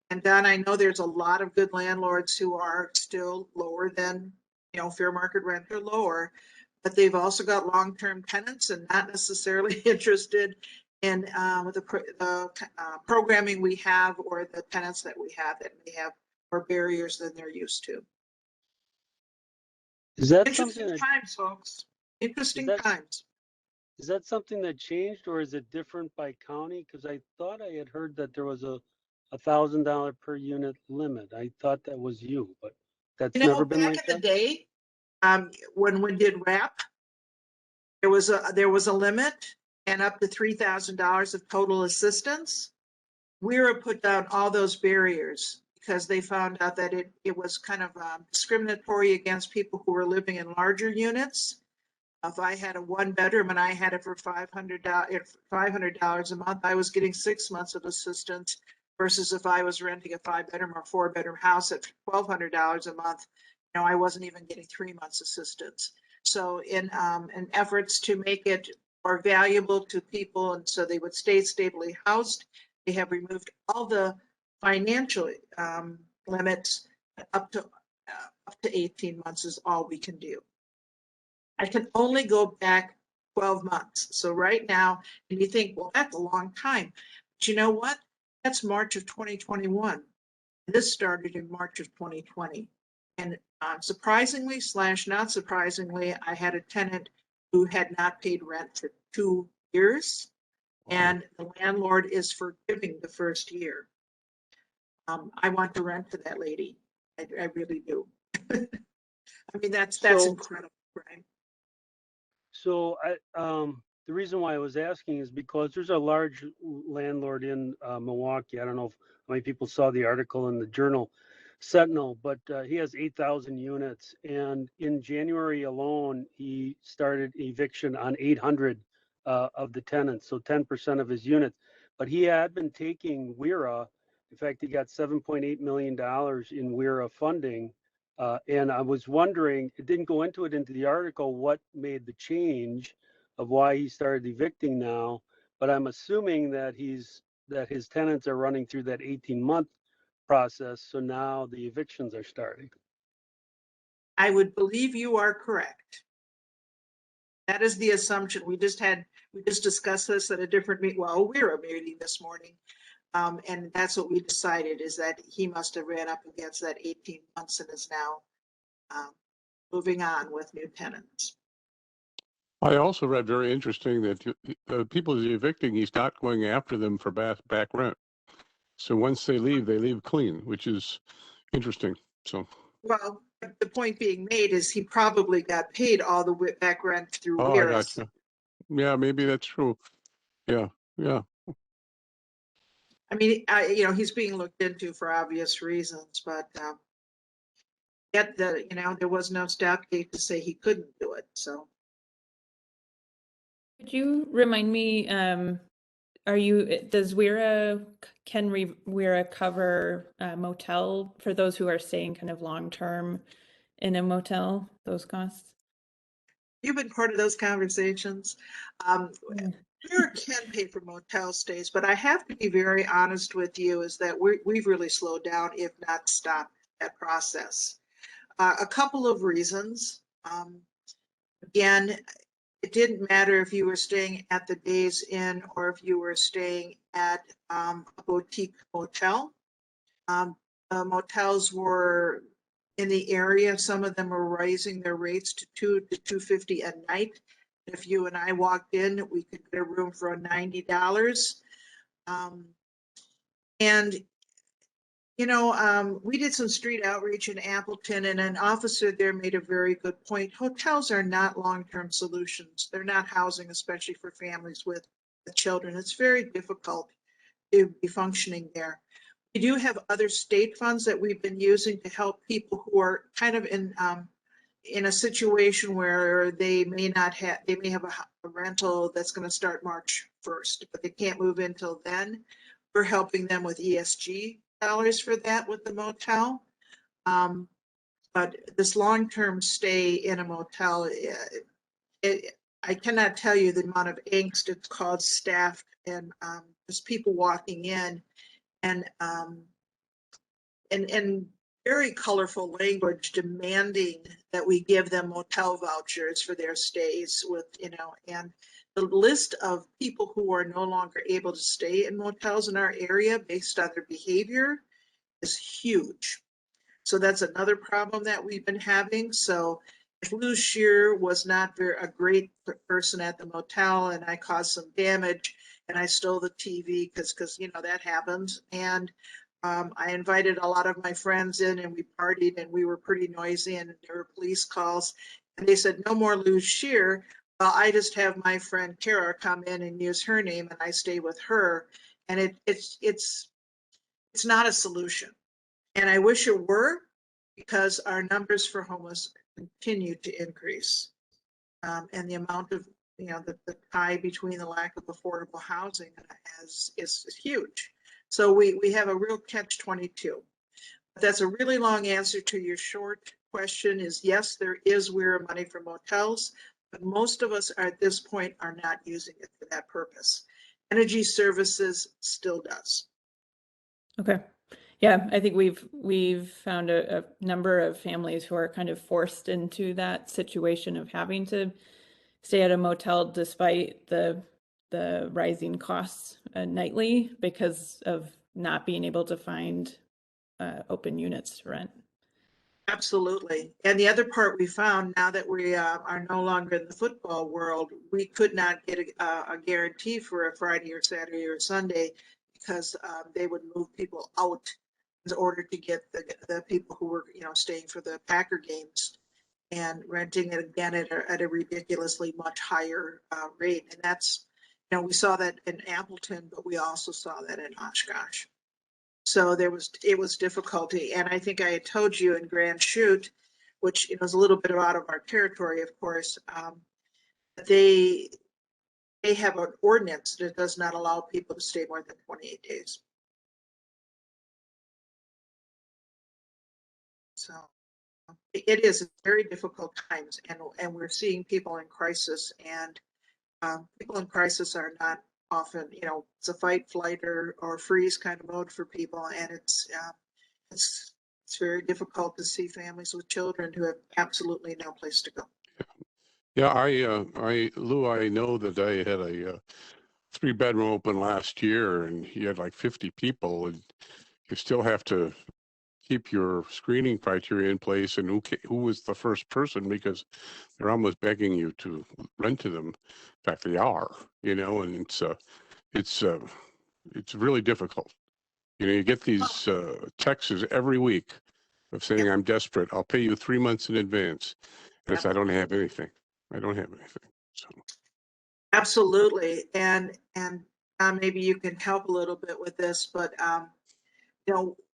And Don, I know there's a lot of good landlords who are still lower than, you know, fair market rent or lower, but they've also got long-term tenants and not necessarily interested in the programming we have, or the tenants that we have that may have more barriers than they're used to. Is that Interesting something times, folks. Interesting times. Is that something that changed, or is it different by county? Because I thought I had heard that there was a $1,000 per unit limit. I thought that was you, but that's never been like back in that? the day, when we did RAP, there was a limit and up to $3,000 of total assistance. WIRA put down all those barriers because they found out that it was kind of discriminatory against people who were living in larger units. If I had a 1-bedroom and I had it for $500 a month, I was getting 6 months of assistance, versus if I was renting a 5-bedroom or 4-bedroom house at $1,200 a month, you know, I wasn't even getting 3 months assistance. So in efforts to make it more valuable to people, and so they would stay stably housed, they have removed all the financial limits. Up to 18 months is all we can do. I can only go back 12 months. So right now, and you think, well, that's a long time. But you know what? That's March of 2021. This started in March of 2020. And surprisingly / not surprisingly, I had a tenant who had not paid rent for 2 years. And the landlord is forgiving the first year. I want to rent to that lady. I really do. I mean, that's incredible, right? So the reason why I was asking is because there's a large landlord in Milwaukee. I don't know how many people saw the article in the Journal Sentinel, but he has 8,000 units. And in January alone, he started eviction on 800 of the tenants, so 10% of his units. But he had been taking WIRA. In fact, he got $7.8 million in WIRA funding. And I was wondering, it didn't go into the article, what made the change of why he started evicting now, but I'm assuming that his tenants are running through that 18-month process, so now the evictions are starting. I would believe you are correct. That is the assumption. We just discussed this at a different meeting. Well, we're a meeting this morning. And that's what we decided, is that he must have ran up against that 18 months and is now moving on with new tenants. I also read very interesting that people he's evicting, he's not going after them for back rent. So once they leave clean, which is interesting. So. Well, the point being made is he probably got paid all the back rent through WIRA. I gotcha. Yeah, maybe that's true. Yeah. I mean, you know, he's being looked into for obvious reasons, but yet you know, there was no stopgate to say he couldn't do it. So Could you remind me, does WERA cover motel for those who are staying kind of long-term in a motel, those costs? you've been part of those conversations. WERA can pay for motel stays, but I have to be very honest with you is that we've really slowed down, if not stopped that process. A couple of reasons. Again, it didn't matter if you were staying at the Days Inn or if you were staying at a boutique motel. Motels were in the area. Some of them were raising their rates to $200 to $250 a night. If you and I walked in, we could get a room for $90. And you know, we did some street outreach in Appleton, and an officer there made a very good point. Hotels are not long-term solutions. They're not housing, especially for families with children. It's very difficult to be functioning there. We do have other state funds that we've been using to help people who are kind of in a situation where they may have a rental that's going to start March 1st, but they can't move in till then. We're helping them with ESG dollars for that with the motel. But this long-term stay in a motel, I cannot tell you the amount of angst it's caused staff and just people walking in and very colorful language demanding that we give them motel vouchers for their stays with, you know, and the list of people who are no longer able to stay in motels in our area based on their behavior is huge. So that's another problem that we've been having. So if Lou Shear was not a great person at the motel and I caused some damage and I stole the TV because you know that happens, and I invited a lot of my friends in and we partied and we were pretty noisy and there were police calls and they said no more Lou Shear. Well, I just have my friend Kara come in and use her name and I stay with her, and it's not a solution. And I wish it were, because our numbers for homeless continue to increase. And the amount of, you know, the tie between the lack of affordable housing is huge. So we have a real catch-22. That's a really long answer to your short question is yes, there is WERA money for motels, but most of us at this point are not using it for that purpose. Energy Services still does. Okay. Yeah, I think we've found a number of families who are kind of forced into that situation of having to stay at a motel despite the rising costs nightly because of not being able to find open units to rent. Absolutely. And the other part we found, now that we are no longer in the football world, we could not get a guarantee for a Friday or Saturday or Sunday because they would move people out in order to get the people who were, you know, staying for the Packer games and renting it again at a ridiculously much higher rate. And that's, you know, we saw that in Appleton, but we also saw that in Oshkosh. So it was difficulty. And I think I had told you in Grand Chute, which, you know, is a little bit out of our territory, of course, they have an ordinance that does not allow people to stay more than 28 days. So it is very difficult times, and we're seeing people in crisis, and people in crisis are not often, you know, it's a fight, flight, or freeze kind of mode for people, and it's very difficult to see families with children who have absolutely no place to go. Yeah, Lou, I know that I had a 3-bedroom open last year, and you had like 50 people, and you still have to keep your screening criteria in place and who was the first person, because they're almost begging you to rent to them. In fact, they are, you know, and it's really difficult. You know, you get these texts every week of saying, I'm desperate, I'll pay you 3 months in advance. And I don't have anything. I don't have anything. So absolutely. And maybe you can help a little bit with this, but,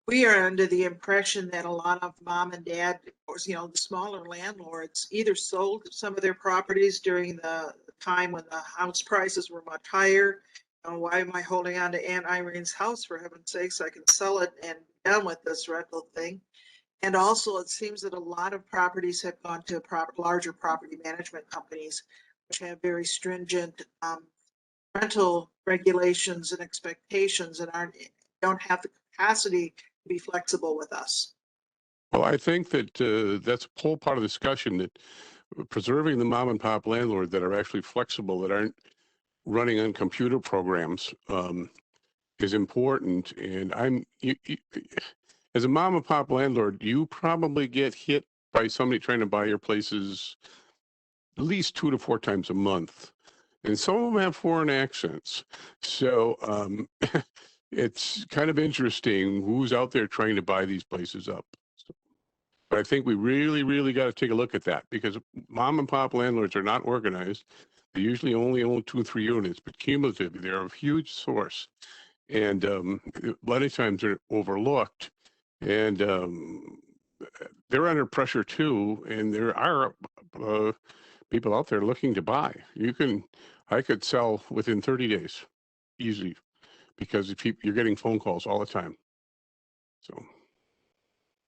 we are under the impression that a lot of mom and dad, or, the smaller landlords either sold some of their properties during the time when the house prices were much higher. Why am I holding on to Aunt Irene's house, for heaven's sakes? I can sell it and be done with this rental thing. And also, it seems that a lot of properties have gone to larger property management companies, which have very stringent rental regulations and expectations and don't have the capacity to be flexible with us. Well, I think that that's a whole part of the discussion, that preserving the mom and pop landlord that are actually flexible, that aren't running on computer programs, is important. And as a mom and pop landlord, you probably get hit by somebody trying to buy your places at least 2 to 4 times a month. And some of them have foreign accents. So it's kind of interesting who's out there trying to buy these places up. But I think we really, really got to take a look at that, because mom and pop landlords are not organized. They usually only own 2 or 3 units, but cumulatively, they're a huge source. And a lot of times they're overlooked, and they're under pressure too. And there are people out there looking to buy. I could sell within 30 days easily, because you're getting phone calls all the time. So.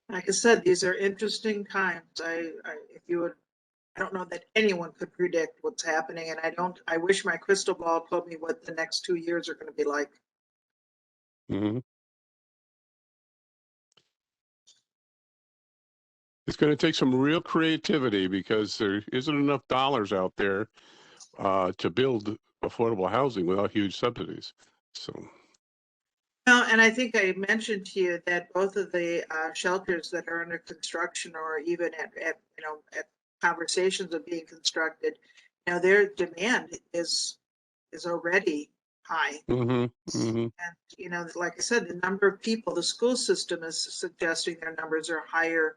Like I said, these are interesting times. I don't know that anyone could predict what's happening, and I wish my crystal ball told me what the next 2 years are going to be like. Mm-hmm. It's going to take some real creativity, because there isn't enough dollars out there to build affordable housing without huge subsidies. So. Well, and I think I mentioned to you that both of the shelters that are under construction, or even at conversations of being constructed, their demand is already high. Mm-hmm. Mm-hmm. And like I said, the number of people, the school system is suggesting their numbers are higher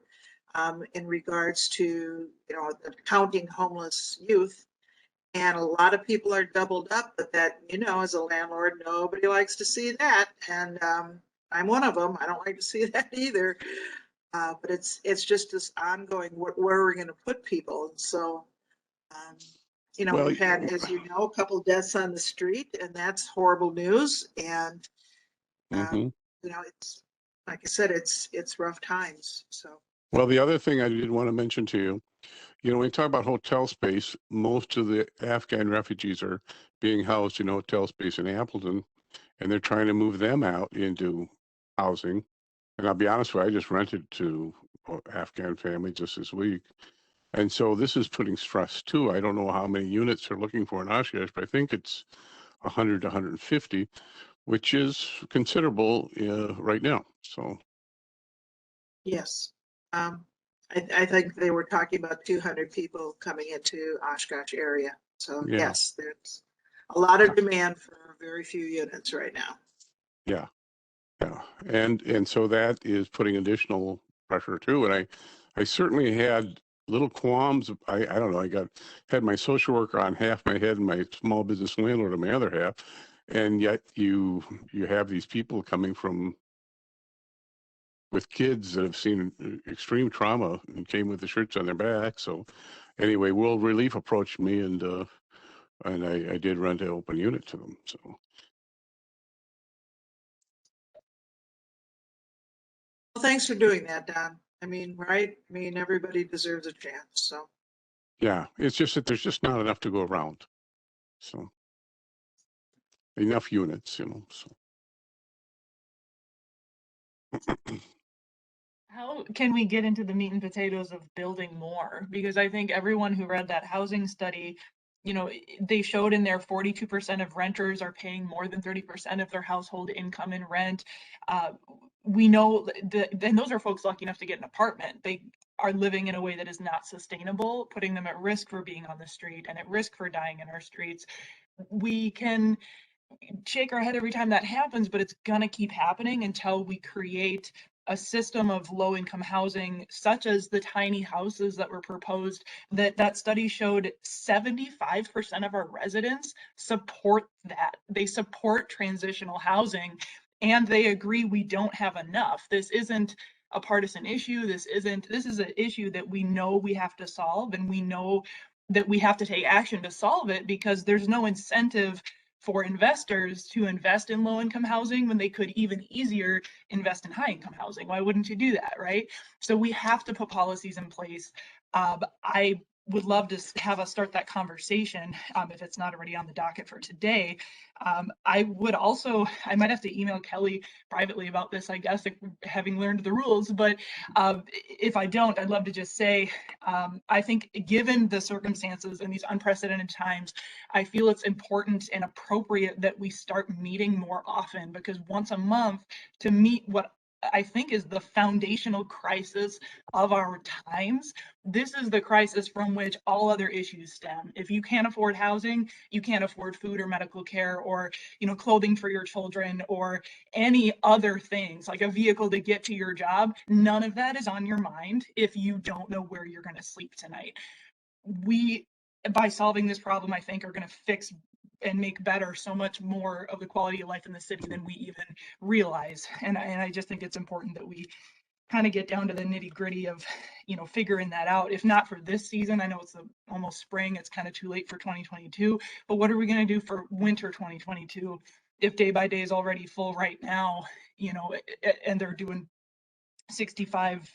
in regards to counting homeless youth. And a lot of people are doubled up, but that, as a landlord, nobody likes to see that. And I'm one of them. I don't like to see that either. But it's just this ongoing, where we're going to put people. And so, Well, we've had, as you know, a couple deaths on the street, and that's horrible news. And, mm-hmm. It's, like I said, it's rough times. So. Well, the other thing I did want to mention to you, when you talk about hotel space, most of the Afghan refugees are being housed in hotel space in Appleton, and they're trying to move them out into housing. And I'll be honest with you, I just rented to an Afghan family just this week. And so this is putting stress too. I don't know how many units they're looking for in Oshkosh, but I think it's 100 to 150, which is considerable right now. So. Yes. I think they were talking about 200 people coming into Oshkosh area. So yeah. Yes, there's a lot of demand for very few units right now. Yeah. Yeah. And so that is putting additional pressure too. And I certainly had little qualms. I don't know. I had my social worker on half my head and my small business landlord on my other half. And yet you have these people coming with kids that have seen extreme trauma and came with the shirts on their back. So anyway, World Relief approached me, and I did rent an open unit to them. So. Well, thanks for doing that, Don. I mean, right? I mean, everybody deserves a chance. So. Yeah, it's just that there's just not enough to go around. So. Enough units, so. How can we get into the meat and potatoes of building more? Because I think everyone who read that housing study, they showed in there 42% of renters are paying more than 30% of their household income in rent. We know and those are folks lucky enough to get an apartment. They are living in a way that is not sustainable, putting them at risk for being on the street and at risk for dying in our streets. We can shake our head every time that happens, but it's gonna keep happening until we create a system of low-income housing, such as the tiny houses that were proposed, that study showed 75% of our residents support that. They support transitional housing, and they agree we don't have enough. This isn't a partisan issue. This is an issue that we know we have to solve, and we know that we have to take action to solve it, because there's no incentive for investors to invest in low-income housing when they could even easier invest in high-income housing. Why wouldn't you do that, right? So we have to put policies in place. I would love to have us start that conversation if it's not already on the docket for today. I might have to email Kelly privately about this, I guess, having learned the rules, but if I don't, I'd love to just say, I think given the circumstances and these unprecedented times, I feel it's important and appropriate that we start meeting more often, because once a month to meet what I think is the foundational crisis of our times. This is the crisis from which all other issues stem. If you can't afford housing, you can't afford food or medical care, or clothing for your children, or any other things like a vehicle to get to your job. None of that is on your mind if you don't know where you're going to sleep tonight. We, by solving this problem, I think are going to fix and make better so much more of the quality of life in the city than we even realize. And I just think it's important that we kind of get down to the nitty gritty of, figuring that out. If not for this season, I know it's almost spring, it's kind of too late for 2022, but what are we going to do for winter 2022? If day by day is already full right now, and they're doing 65,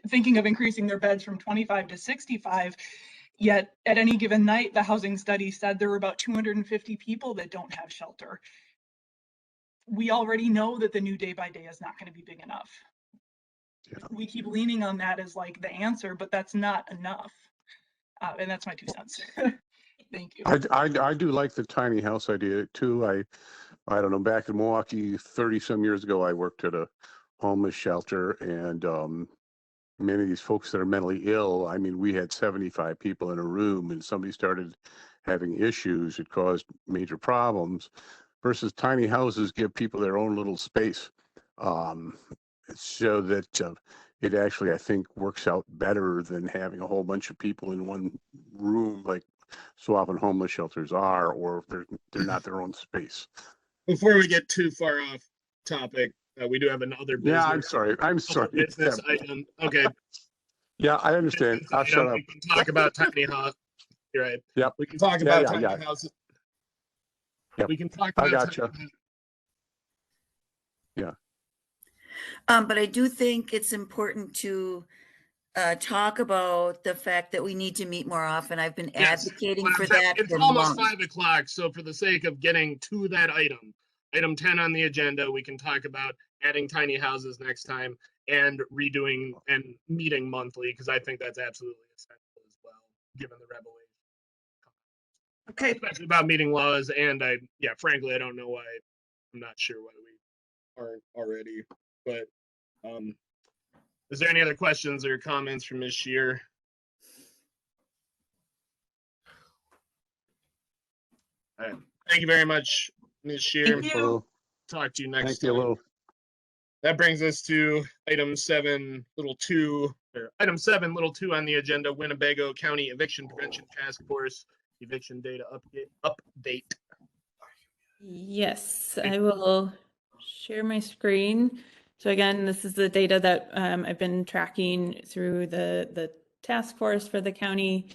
thinking of increasing their beds from 25 to 65, yet at any given night, the housing study said there were about 250 people that don't have shelter. We already know that the new day by day is not going to be big enough. Yeah. We keep leaning on that as like the answer, but that's not enough. And that's my 2 cents. Thank you. I do like the tiny house idea too. I don't know, back in Milwaukee 30 some years ago, I worked at a homeless shelter, and many of these folks that are mentally ill, I mean, we had 75 people in a room, and somebody started having issues. It caused major problems, versus tiny houses give people their own little space. So that it actually, I think, works out better than having a whole bunch of people in one room, like so often homeless shelters are, or if they're not their own space. Before we get too far off topic, we do have another business. Yeah, I'm sorry. Business item. Okay. Yeah, I understand. I'll shut up. We can talk about tiny house. You're right. Yep. We can talk about tiny yeah. houses. Yep. We can talk about. I gotcha. Yeah. But I do think it's important to talk about the fact that we need to meet more often. I've been advocating for that. It's almost 5 o'clock, so for the sake of getting to that item 10 on the agenda, we can talk about adding tiny houses next time and redoing and meeting monthly, because I think that's absolutely essential as well, given the revelation. Okay. Especially about meeting laws, and frankly, I don't know why. I'm not sure why we aren't already, but is there any other questions or comments from Ms. Scheer? All right. Thank you very much, Ms. Scheer. Thank you. Talk to you next Thank time. you. That brings us to item 7, little 2 on the agenda, Winnebago County Eviction Prevention Task Force eviction data update. Yes, I will share my screen. So again, this is the data that I've been tracking through the task force for the county.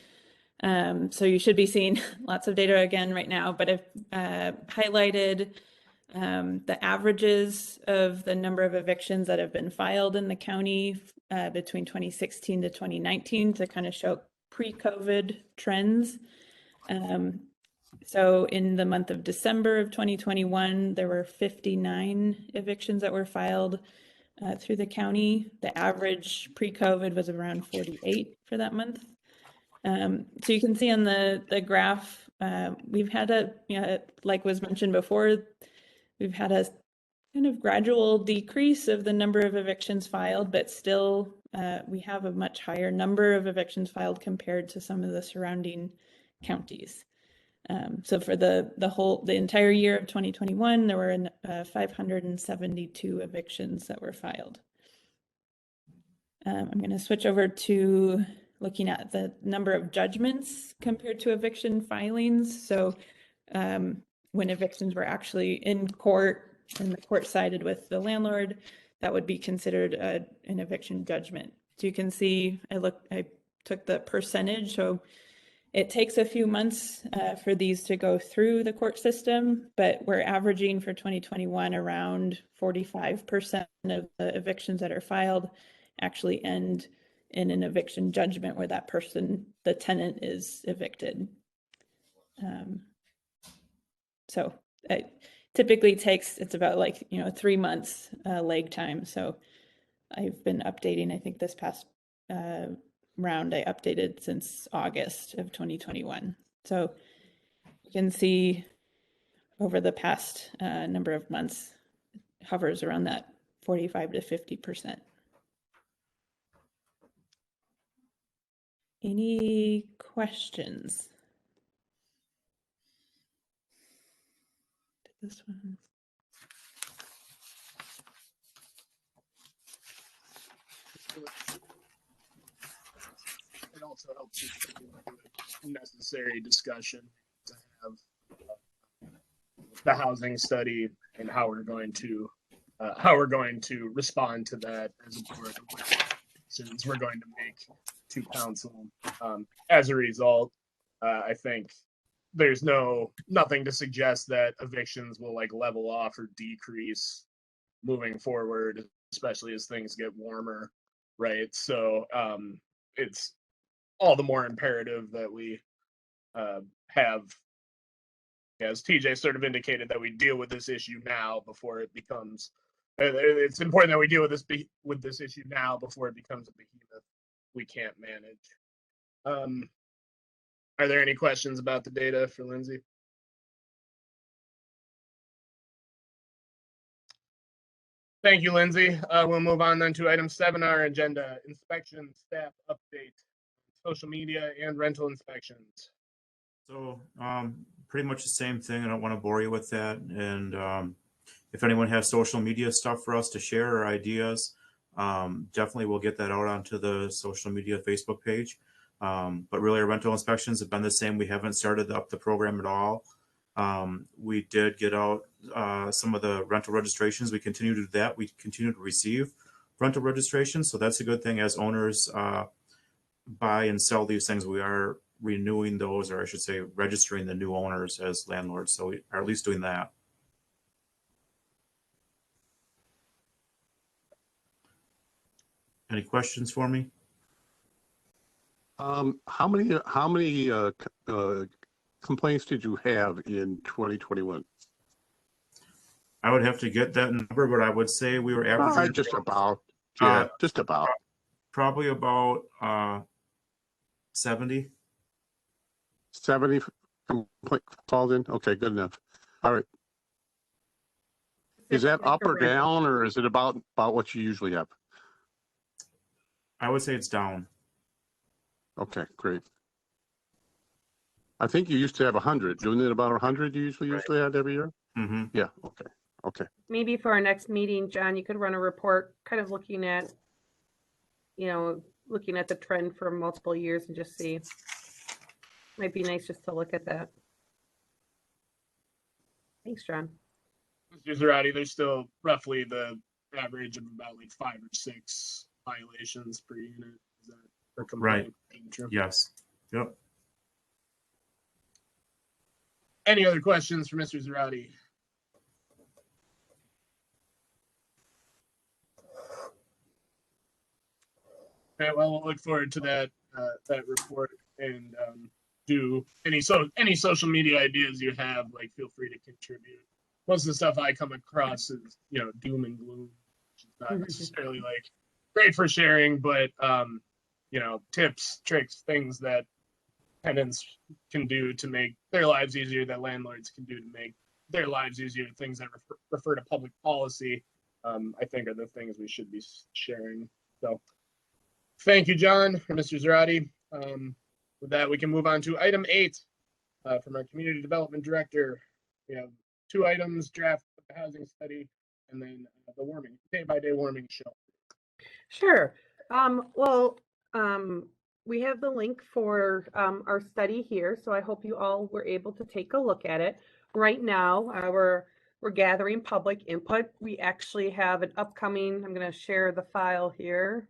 So you should be seeing lots of data again right now, but I've highlighted the averages of the number of evictions that have been filed in the county between 2016 to 2019 to kind of show pre-COVID trends. So in the month of December of 2021, there were 59 evictions that were filed through the county. The average pre-COVID was around 48 for that month. So you can see on the graph, we've had like was mentioned before, we've had a kind of gradual decrease of the number of evictions filed, but still we have a much higher number of evictions filed compared to some of the surrounding counties. So for the entire year of 2021, there were 572 evictions that were filed. I'm going to switch over to looking at the number of judgments compared to eviction filings. So when evictions were actually in court and the court sided with the landlord, that would be considered an eviction judgment. So you can see, I took the percentage. So it takes a few months for these to go through the court system, but we're averaging for 2021 around 45% of the evictions that are filed actually end in an eviction judgment where that person, the tenant, is evicted. So it typically takes, it's about 3 months lag time. So I've been updating, I think this past round I updated since August of 2021. So you can see over the past number of months, hovers around that 45 to 50%. Any questions? This one. It also helps necessary discussion to have the housing study and how we're going to respond to that as a board, since we're going to make to council. As a result, I think there's nothing to suggest that evictions will level off or decrease moving forward, especially as things get warmer, right? So it's all the more imperative that we have, as TJ sort of indicated, that we deal with this issue now before it becomes. It's important that we deal with this issue now before it becomes a behemoth we can't manage. Are there any questions about the data for Lindsay? Thank you, Lindsay. We'll move on then to item 7 on our agenda: inspection staff update, social media and rental inspections. So pretty much the same thing. I don't want to bore you with that. And if anyone has social media stuff for us to share or ideas, definitely we'll get that out onto the social media Facebook page. But really our rental inspections have been the same. We haven't started up the program at all. We did get out some of the rental registrations. We continue to do that. We continue to receive rental registrations. So that's a good thing. As owners buy and sell these things, we are renewing those, or I should say registering the new owners as landlords. So we are at least doing that. Any questions for me? How many complaints did you have in 2021? I would have to get that number, but I would say we were averaging Just about. Yeah, just about. Probably about 70. 70 calls in? Okay, good enough. All right. Is that up or down, or is it about what you usually have? I would say it's down. Okay, great. I think you used to have 100. Doing it about 100 you usually had every year? Mm-hmm. Yeah, okay. Okay. Maybe for our next meeting, John, you could run a report kind of looking at the trend for multiple years and just see. Might be nice just to look at that. Thanks, John. Mr. Zarate, there's still roughly the average of about 5 or 6 violations per unit. Is that per complaint? Right. True? Yes. Yep. Any other questions for Mr. Zarate? Okay, well, we'll look forward to that report, and do any social media ideas you have, feel free to contribute. Most of the stuff I come across is doom and gloom, which is not necessarily great for sharing, but tips, tricks, things that tenants can do to make their lives easier, that landlords can do to make their lives easier, things that refer to public policy, I think are the things we should be sharing. So thank you, John, and Mr. Zarate. With that, we can move on to item 8 from our community development director. We have 2 items: draft of the housing study, and then the day-by-day warming show. Sure. Well, we have the link for our study here, so I hope you all were able to take a look at it. Right now, we're gathering public input. We actually have an upcoming, I'm going to share the file here.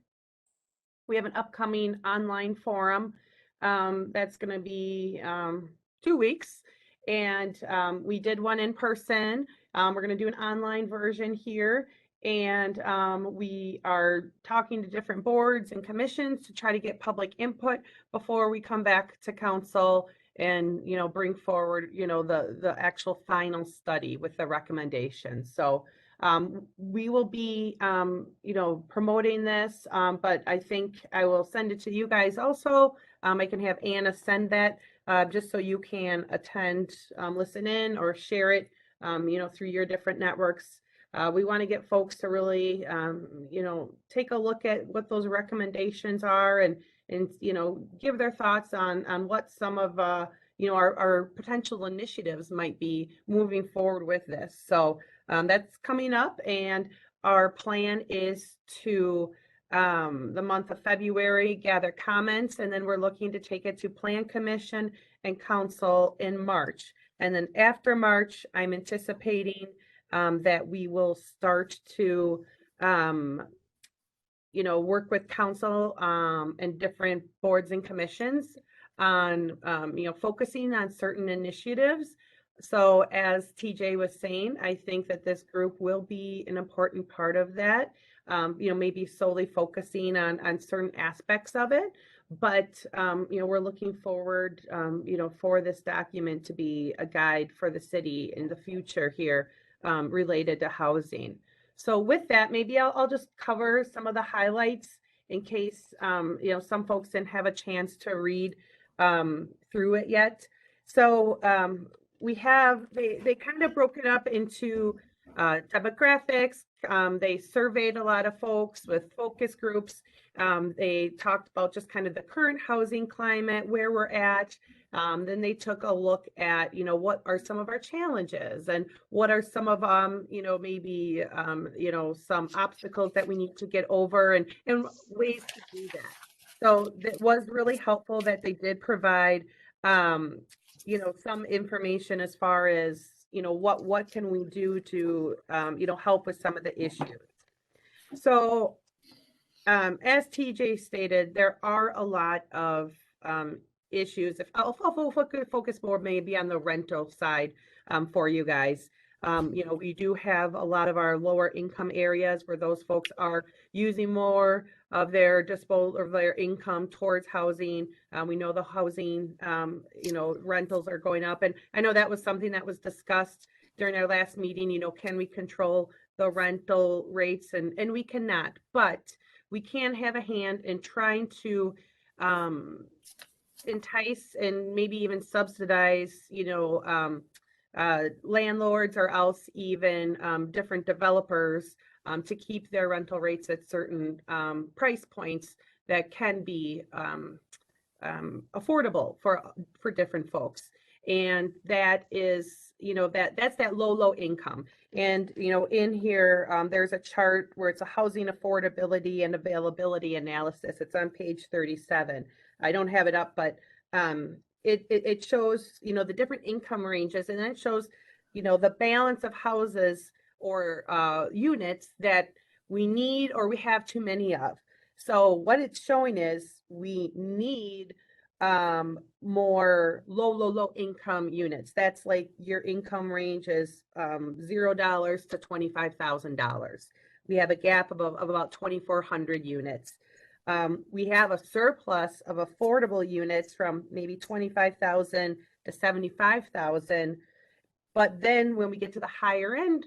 We have an upcoming online forum that's going to be 2 weeks. And we did one in person. We're going to do an online version here. And we are talking to different boards and commissions to try to get public input before we come back to council and, you know, bring forward, you know, the actual final study with the recommendations. So we will be, you know, promoting this, but I think I will send it to you guys also. I can have Anna send that just so you can attend, listen in, or share it, you know, through your different networks. We want to get folks to really, you know, take a look at what those recommendations are and you know, give their thoughts on what some of, you know, our potential initiatives might be moving forward with this. So that's coming up, and our plan is to the month of February gather comments, and then we're looking to take it to Plan Commission and Council in March. And then after March, I'm anticipating that we will start to you know, work with council and different boards and commissions on you know, focusing on certain initiatives. So as TJ was saying, I think that this group will be an important part of that. You know, maybe solely focusing on certain aspects of it, but you know, we're looking forward, you know, for this document to be a guide for the city in the future here related to housing. So with that, maybe I'll just cover some of the highlights in case you know, some folks didn't have a chance to read through it yet. So we have, they kind of broke it up into demographics. They surveyed a lot of folks with focus groups. They talked about just kind of the current housing climate, where we're at. Then they took a look at, you know, what are some of our challenges and what are some of, you know, maybe, you know, some obstacles that we need to get over and ways to do that. So that was really helpful that they did provide, you know, some information as far as, you know, what can we do to, you know, help with some of the issues. So as TJ stated, there are a lot of issues. If I'll focus more maybe on the rental side for you guys. You know, we do have a lot of our lower income areas where those folks are using more of their disposal of their income towards housing. We know the housing, you know, rentals are going up. And I know that was something that was discussed during our last meeting. You know, can we control the rental rates? And we cannot, but we can have a hand in trying to entice and maybe even subsidize, you know, landlords or else even different developers to keep their rental rates at certain price points that can be affordable for different folks. And that is, you know, that's that low income. And, you know, in here, there's a chart where it's a housing affordability and availability analysis. It's on page 37. I don't have it up, but it shows, you know, the different income ranges, and then it shows, you know, the balance of houses or units that we need or we have too many of. So what it's showing is we need more low income units. That's like your income range is $0 to $25,000. We have a gap of about 2,400 units. We have a surplus of affordable units from maybe 25,000 to 75,000. But then when we get to the higher end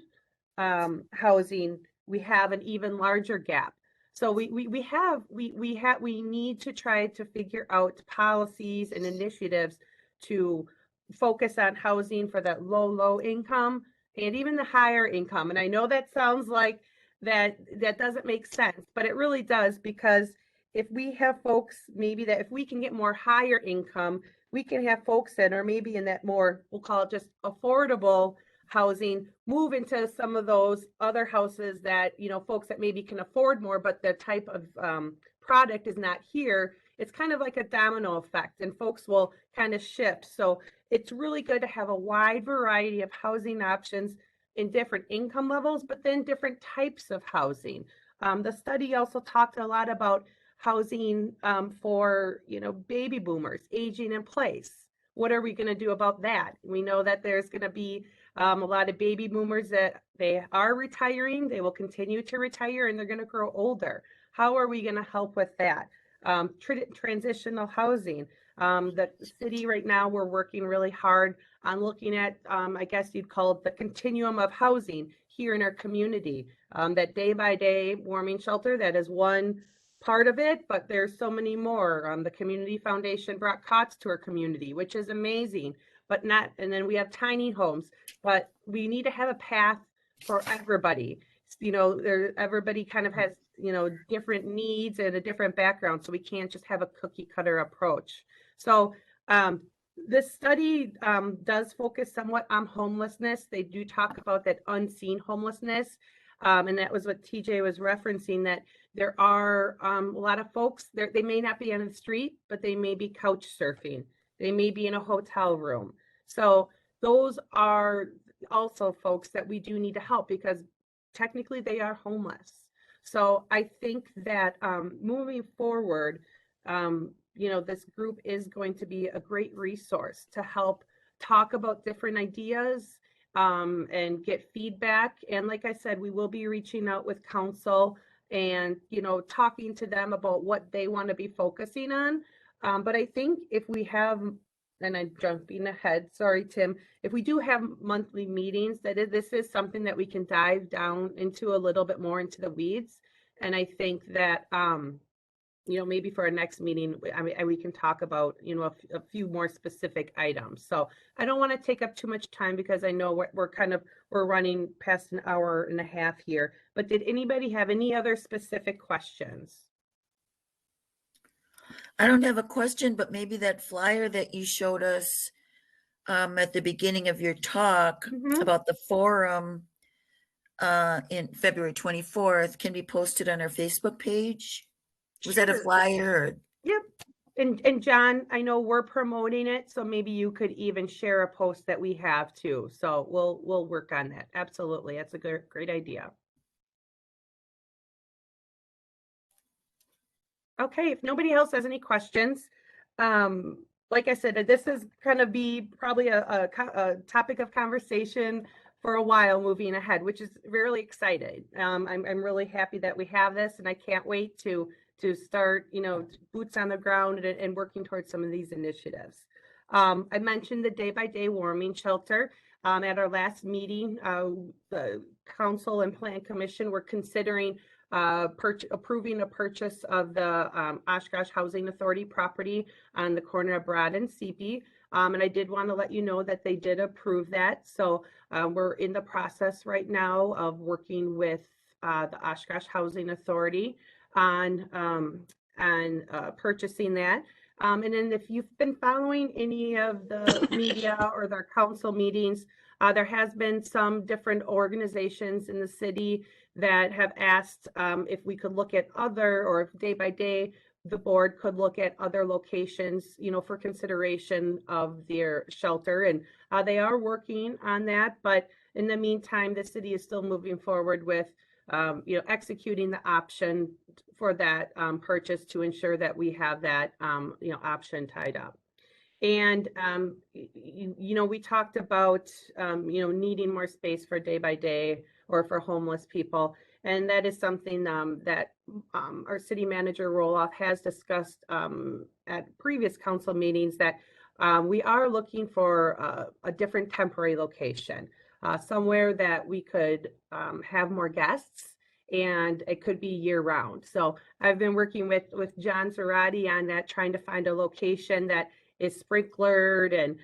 housing, we have an even larger gap. So we need to try to figure out policies and initiatives to focus on housing for that low income and even the higher income. And I know that sounds like that doesn't make sense, but it really does, because if we have folks, maybe that if we can get more higher income, we can have folks that are maybe in that more, we'll call it just affordable housing, move into some of those other houses that, you know, folks that maybe can afford more, but the type of product is not here, it's kind of like a domino effect and folks will kind of shift. So it's really good to have a wide variety of housing options in different income levels, but then different types of housing. The study also talked a lot about housing for, baby boomers aging in place. What are we going to do about that? We know that there's going to be a lot of baby boomers that they are retiring, they will continue to retire, and they're going to grow older. How are we going to help with that? Transitional housing. The city right now, we're working really hard on looking at, I guess you'd call it the continuum of housing here in our community. That day-by-day warming shelter, that is one part of it, but there's so many more. The Community Foundation brought cots to our community, which is amazing, but not, and then we have tiny homes, but we need to have a path for everybody. Everybody kind of has, different needs and a different background, so we can't just have a cookie cutter approach. So this study does focus somewhat on homelessness. They do talk about that unseen homelessness. And that was what TJ was referencing, that there are a lot of folks there, they may not be on the street, but they may be couch surfing. They may be in a hotel room. So those are also folks that we do need to help because technically they are homeless. So I think that moving forward, this group is going to be a great resource to help talk about different ideas and get feedback. And like I said, we will be reaching out with council and, talking to them about what they want to be focusing on. But I think if we have, and I'm jumping ahead, sorry, Tim, if we do have monthly meetings, this is something that we can dive down into a little bit more into the weeds. And I think that, maybe for our next meeting, we can talk about, a few more specific items. So I don't want to take up too much time because I know we're running past an hour and a half here. But did anybody have any other specific questions? I don't have a question, but maybe that flyer that you showed us at the beginning of your talk about the forum in February 24th can be posted on our Facebook page. Was that a flyer? Yep. And John, I know we're promoting it, so maybe you could even share a post that we have too. So we'll work on that. Absolutely. That's a great idea. Okay, if nobody else has any questions, like I said, this is going to be probably a topic of conversation for a while moving ahead, which is really exciting. I'm really happy that we have this, and I can't wait to start, boots on the ground and working towards some of these initiatives. I mentioned the day-by-day warming shelter. At our last meeting, the Council and Plan Commission were considering approving a purchase of the Oshkosh Housing Authority property on the corner of Broad and Seepy. And I did want to let you know that they did approve that. So we're in the process right now of working with the Oshkosh Housing Authority on purchasing that. And then if you've been following any of the media or their council meetings, there has been some different organizations in the city that have asked if we could look at other, or if day by day the board could look at other locations, for consideration of their shelter. And they are working on that. But in the meantime, the city is still moving forward with executing the option for that purchase to ensure that we have that, option tied up. And, we talked about, needing more space for day by day or for homeless people. And that is something that our city manager Roloff has discussed at previous council meetings, that we are looking for a different temporary location. Somewhere that we could have more guests, and it could be year round. So I've been working with John Zarati on that, trying to find a location that is sprinklered and,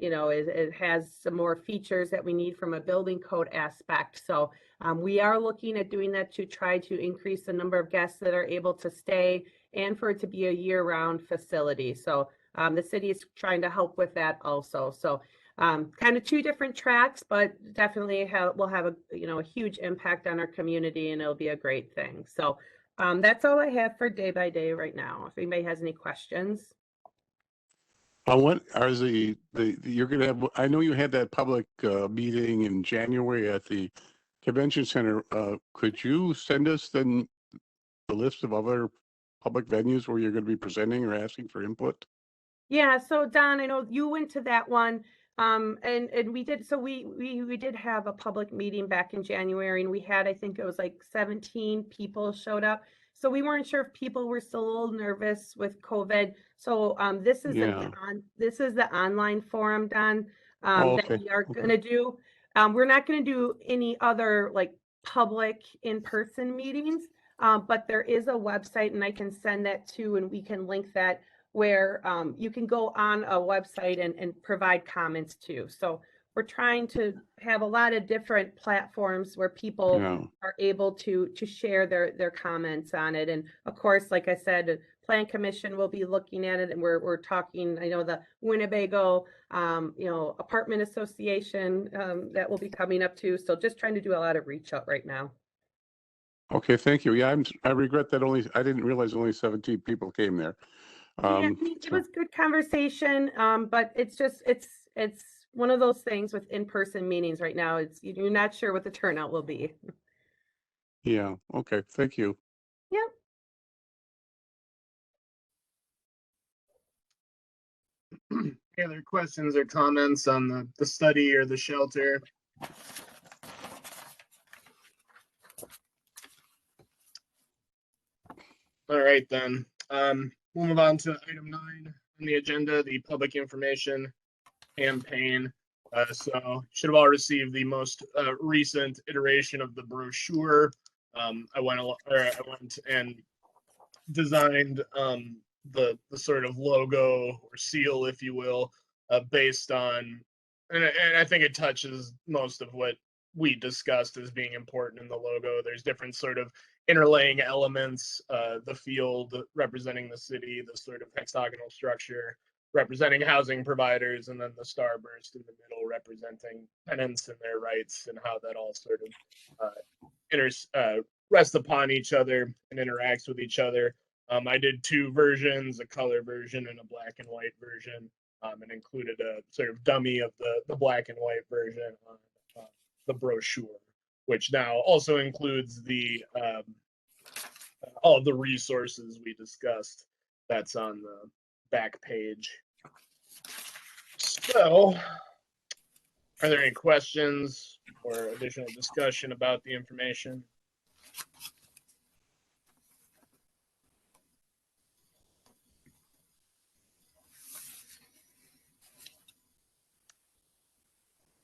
it has some more features that we need from a building code aspect. So we are looking at doing that to try to increase the number of guests that are able to stay and for it to be a year-round facility. So the city is trying to help with that also. So kind of two different tracks, but definitely will have a huge impact on our community, and it'll be a great thing. So That's all I have for day by day right now. If anybody has any questions. What are you're gonna have, I know you had that public meeting in January at the convention center. Could you send us then the list of other public venues where you're gonna be presenting or asking for input? Yeah, so Don, I know you went to that one. And we did, so we did have a public meeting back in January, and we had, I think it was like 17 people showed up. So we weren't sure if people were still a little nervous with COVID. So this is Yeah. this is the online forum, Don, Oh, that okay. we are Okay. gonna do. We're not gonna do any other like public in-person meetings, but there is a website, and I can send that to, and we can link that, where you can go on a website and provide comments too. So we're trying to have a lot of different platforms where people Yeah. are able to share their comments on it. And of course, like I said, the Plan Commission will be looking at it, and we're talking, I know the Winnebago Apartment Association that will be coming up too. So just trying to do a lot of reach out right now. Okay, thank you. Yeah, I regret that I didn't realize only 17 people came there. Yeah, I mean, it was good conversation, but it's just, it's one of those things with in-person meetings right now. You're not sure what the turnout will be. Yeah, okay, thank you. Yep. Any other questions or comments on the study or the shelter? All right, then. We'll move on to item 9 on the agenda, the public information campaign. So should have all received the most recent iteration of the brochure. I went and designed the sort of logo or seal, if you will, based on, and I think it touches most of what we discussed as being important in the logo. There's different sort of interlaying elements, the field representing the city, the sort of hexagonal structure representing housing providers, and then the starburst in the middle representing tenants and their rights, and how that all sort of rests upon each other and interacts with each other. I did 2 versions, a color version and a black and white version, and included a sort of dummy of the black and white version on the brochure, which now also includes the all of the resources we discussed. That's on the back page. So, are there any questions or additional discussion about the information?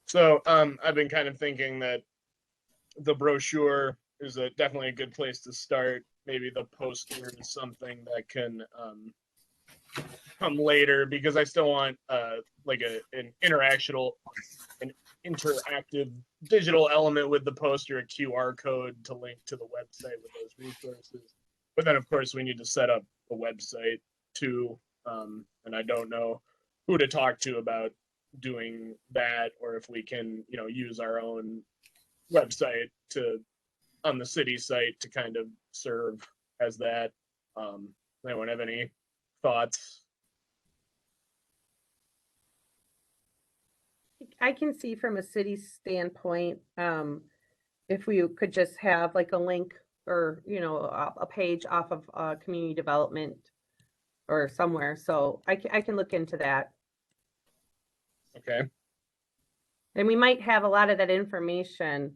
So I've been kind of thinking that the brochure is definitely a good place to start. Maybe the poster is something that can come later, because I still want like an interactive digital element with the poster, a QR code to link to the website with those resources. But then, of course, we need to set up a website too, and I don't know who to talk to about doing that, or if we can, use our own website on the city site to kind of serve as that. Anyone have any thoughts? I can see from a city standpoint, if we could just have like a link or, a page off of community development or somewhere. So I can look into that. Okay. And we might have a lot of that information.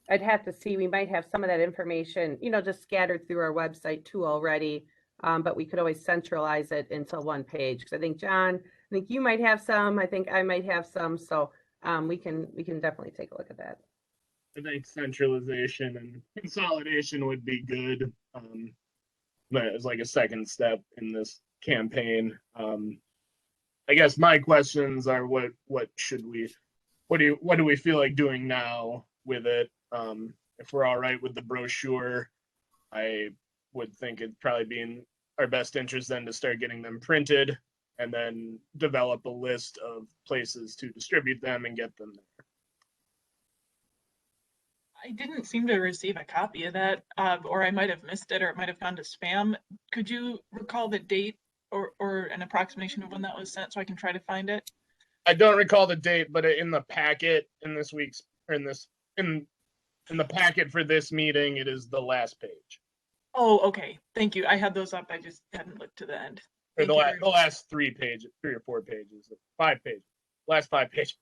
I'd have to see, we might have some of that information, just scattered through our website too already. But we could always centralize it into one page. Because I think, John, I think you might have some, I think I might have some. So we can definitely take a look at that. I think centralization and consolidation would be good. But as like a second step in this campaign. I guess my questions are what do we feel like doing now with it? If we're all right with the brochure, I would think it'd probably be in our best interest then to start getting them printed and then develop a list of places to distribute them and get them there. I didn't seem to receive a copy of that, or I might have missed it, or it might have gone to spam. Could you recall the date or an approximation of when that was sent so I can try to find it? I don't recall the date, but in the packet in this week's or in the packet for this meeting, it is the last page Oh, okay. Thank you. I had those up. I just hadn't looked to the end. or Thank you very the last 3 pages, 3 or 4 pages, 5 pages, last 5 pages.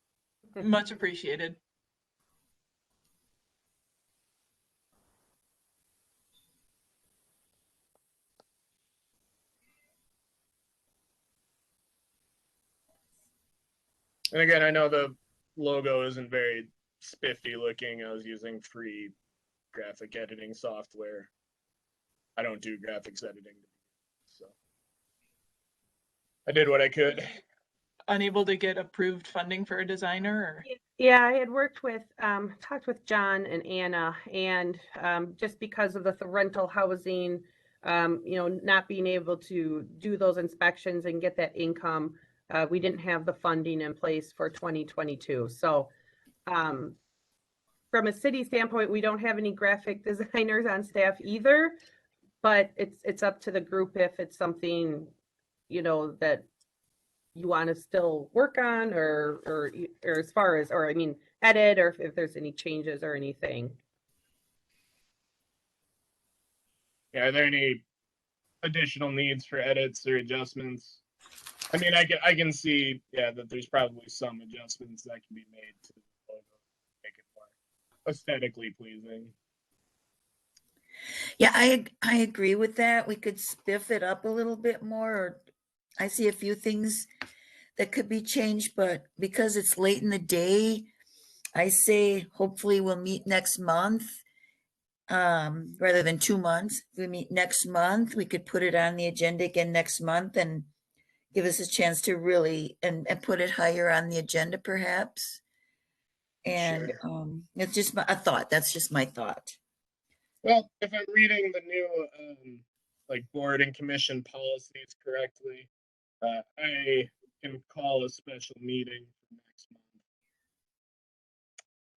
much appreciated. And again, I know the logo isn't very spiffy looking. I was using free graphic editing software. I don't do graphics editing, so I did what I could. Unable to get approved funding for a designer, or? Yeah, I had worked with, talked with John and Anna, and just because of the rental housing, not being able to do those inspections and get that income, we didn't have the funding in place for 2022. So from a city standpoint, we don't have any graphic designers on staff either, but it's up to the group if it's something, that you want to still work on or as far as, or I mean, edit, or if there's any changes or anything. Yeah, are there any additional needs for edits or adjustments? I mean, I can see, yeah, that there's probably some adjustments that can be made to the logo, make it more aesthetically pleasing. Yeah, I agree with that. We could spiff it up a little bit more. Or I see a few things that could be changed, but because it's late in the day, I say hopefully we'll meet next month, rather than 2 months. If we meet next month, we could put it on the agenda again next month and give us a chance to really and put it higher on the agenda perhaps. And it's just a thought. That's just my thought. Well, if I'm reading the new like board and commission policies correctly, I can call a special meeting for next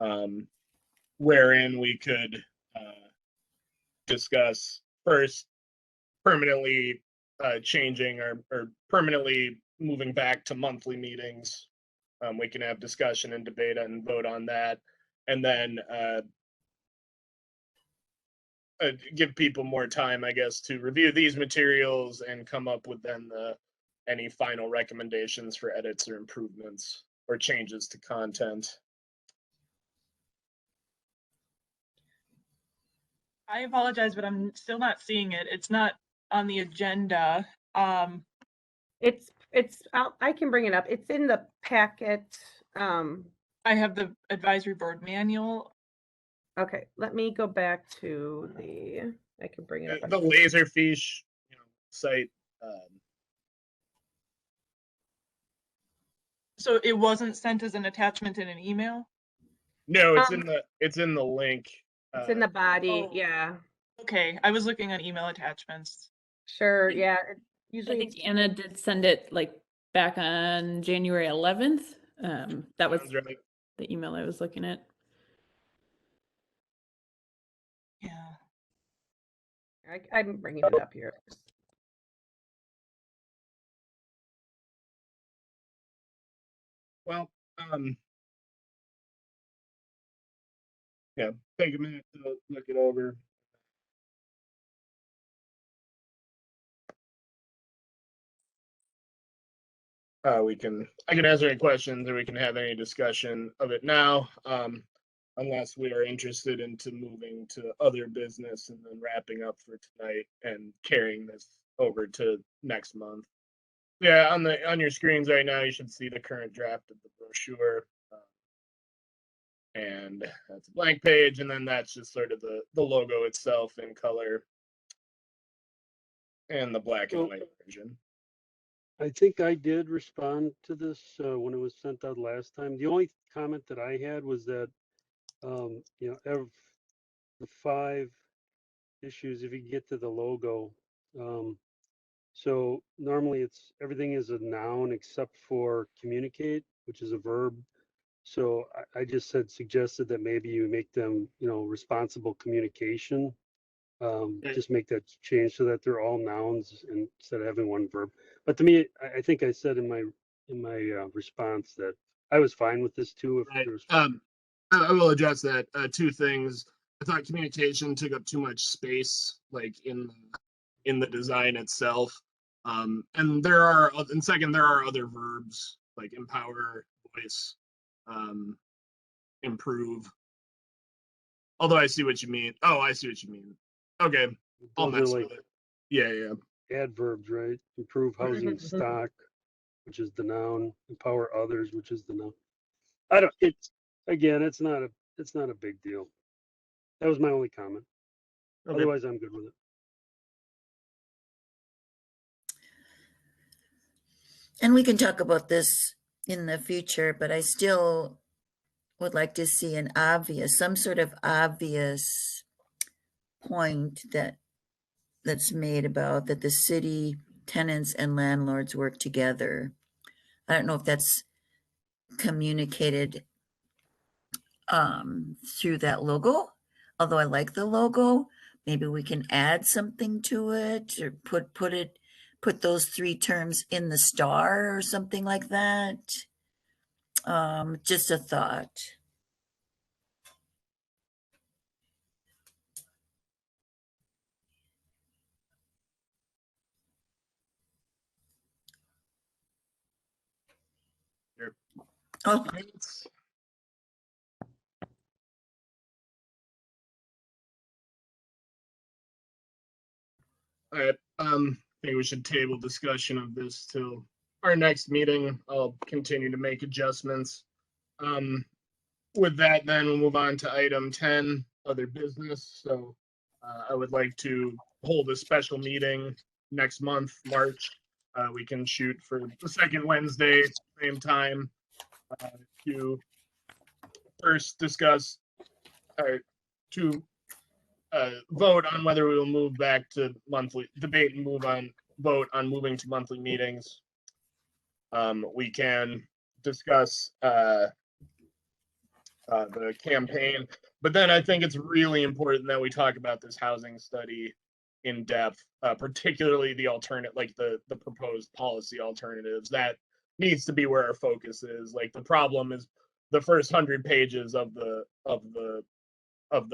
month, wherein we could discuss first permanently changing or permanently moving back to monthly meetings. We can have discussion and debate and vote on that, and then give people more time, I guess, to review these materials and come up with then any final recommendations for edits or improvements or changes to content. I apologize, but I'm still not seeing it. It's not on the agenda. I can bring it up. It's in the packet. I have the advisory board manual. Okay, let me go back to I can bring it up. The Laserfish site. So it wasn't sent as an attachment in an email? No, it's in the link. It's in the body, Oh. yeah. Okay, I was looking on email attachments. Sure, yeah. I Usually think Anna did send it like back on January 11th. That was right. the email I was looking at. Yeah. I'm bringing it up here. Well, yeah, take a minute to look it over. I can answer any questions or we can have any discussion of it now, unless we are interested into moving to other business and then wrapping up for tonight and carrying this over to next month. Yeah, on your screens right now, you should see the current draft of the brochure. And that's a blank page, and then that's just sort of the logo itself in color and the black and white version. I think I did respond to this when it was sent out last time. The only comment that I had was that, the 5 issues, if you get to the logo, so normally everything is a noun except for communicate, which is a verb. So I just suggested that maybe you make them, responsible communication. Just make that change so that they're all nouns instead of having one verb. But to me, I think I said in my response that I was fine with this too. If Right. there's I will address that. Two things. I thought communication took up too much space, like in the design itself. And second, there are other verbs like empower, voice, improve. Although I see what you mean. Oh, I see what you mean. Okay, I'll those are mess like with it. Yeah. adverbs, right? Improve housing stock, which is the noun. Empower others, which is the noun. It's not a big deal. That was my only comment. Okay. Otherwise, I'm good with it. And we can talk about this in the future, but I still would like to see some sort of obvious point that's made about that the city tenants and landlords work together. I don't know if that's communicated through that logo, although I like the logo. Maybe we can add something to it or put those three terms in the star or something like that. Just a thought. Oh, All right. I think we should table discussion of this till our next meeting. I'll continue to make adjustments. With that, then we'll move on to item 10, other business. So I would like to hold a special meeting next month, March. We can shoot for the second Wednesday, same time, to first discuss or to vote on whether we will move back to monthly debate and vote on moving to monthly meetings. We can discuss the campaign, but then I think it's really important that we talk about this housing study in depth, particularly the proposed policy alternatives. That needs to be where our focus is. Like, the problem is the first 100 pages of the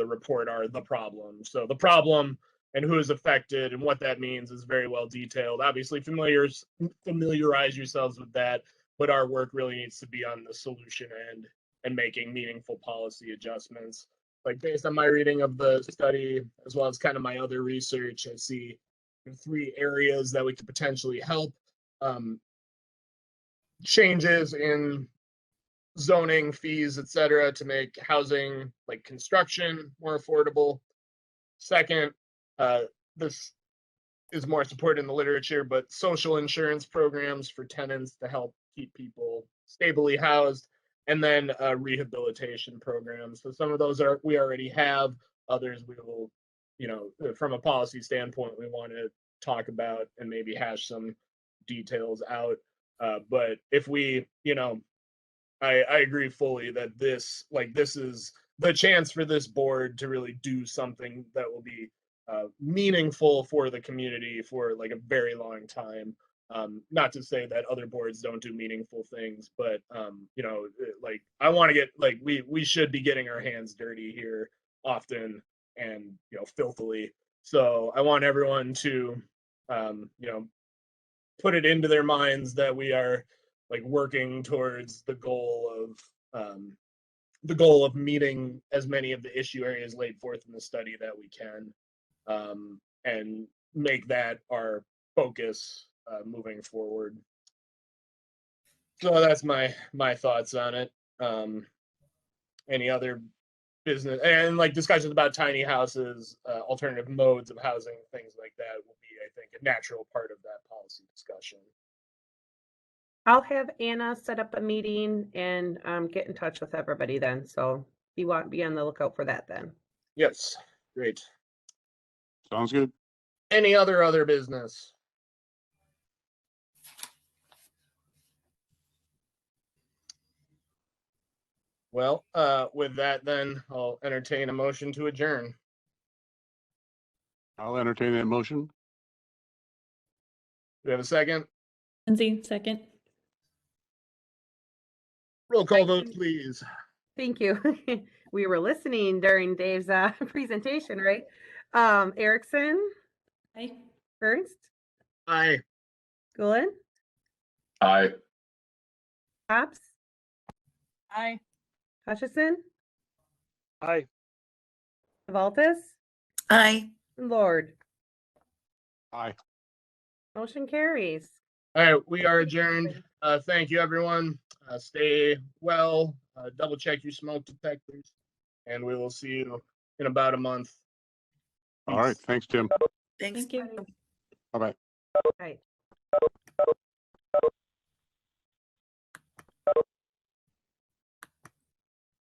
report are the problem. So the problem and who is affected and what that means is very well detailed. Obviously, familiarize yourselves with that, but our work really needs to be on the solution end and making meaningful policy adjustments. Like, based on my reading of the study, as well as kind of my other research, I see 3 areas that we could potentially help. Changes in zoning, fees, etc., to make housing, like construction, more affordable. Second, this is more supported in the literature, but social insurance programs for tenants to help keep people stably housed, and then rehabilitation programs. So some of those we already have. Others we will, from a policy standpoint, we want to talk about and maybe hash some details out. But if we, I agree fully that this is the chance for this board to really do something that will be meaningful for the community for like a very long time. Not to say that other boards don't do meaningful things, but I want to get we should be getting our hands dirty here often and filthily. So I want everyone to put it into their minds that we are working towards the goal of meeting as many of the issue areas laid forth in the study that we can, and make that our focus moving forward. So that's my thoughts on it. Any other business and discussions about tiny houses, alternative modes of housing, things like that will be, I think, a natural part of that policy discussion. I'll have Anna set up a meeting and get in touch with everybody then. So you want to be on the lookout for that then. Yes, great. Sounds good. Any other business? Well, with that, then I'll entertain a motion to adjourn. I'll entertain that motion. Do we have a second? Lindsay, second. Roll call vote, please. Thank you. We were listening during Dave's presentation, right? Erickson, Aye. Ernst, Aye. Gulen, Aye. Hobbs, Aye. Hutchison, Aye. Valtis, Aye. Lord. Aye. Motion carries. All right, we are adjourned. Thank you, everyone. Stay well, double check your smoke detectors, and we will see you in about a month. All right. Peace. Thanks, Tim. Thanks. Thank you. Bye-bye. Right.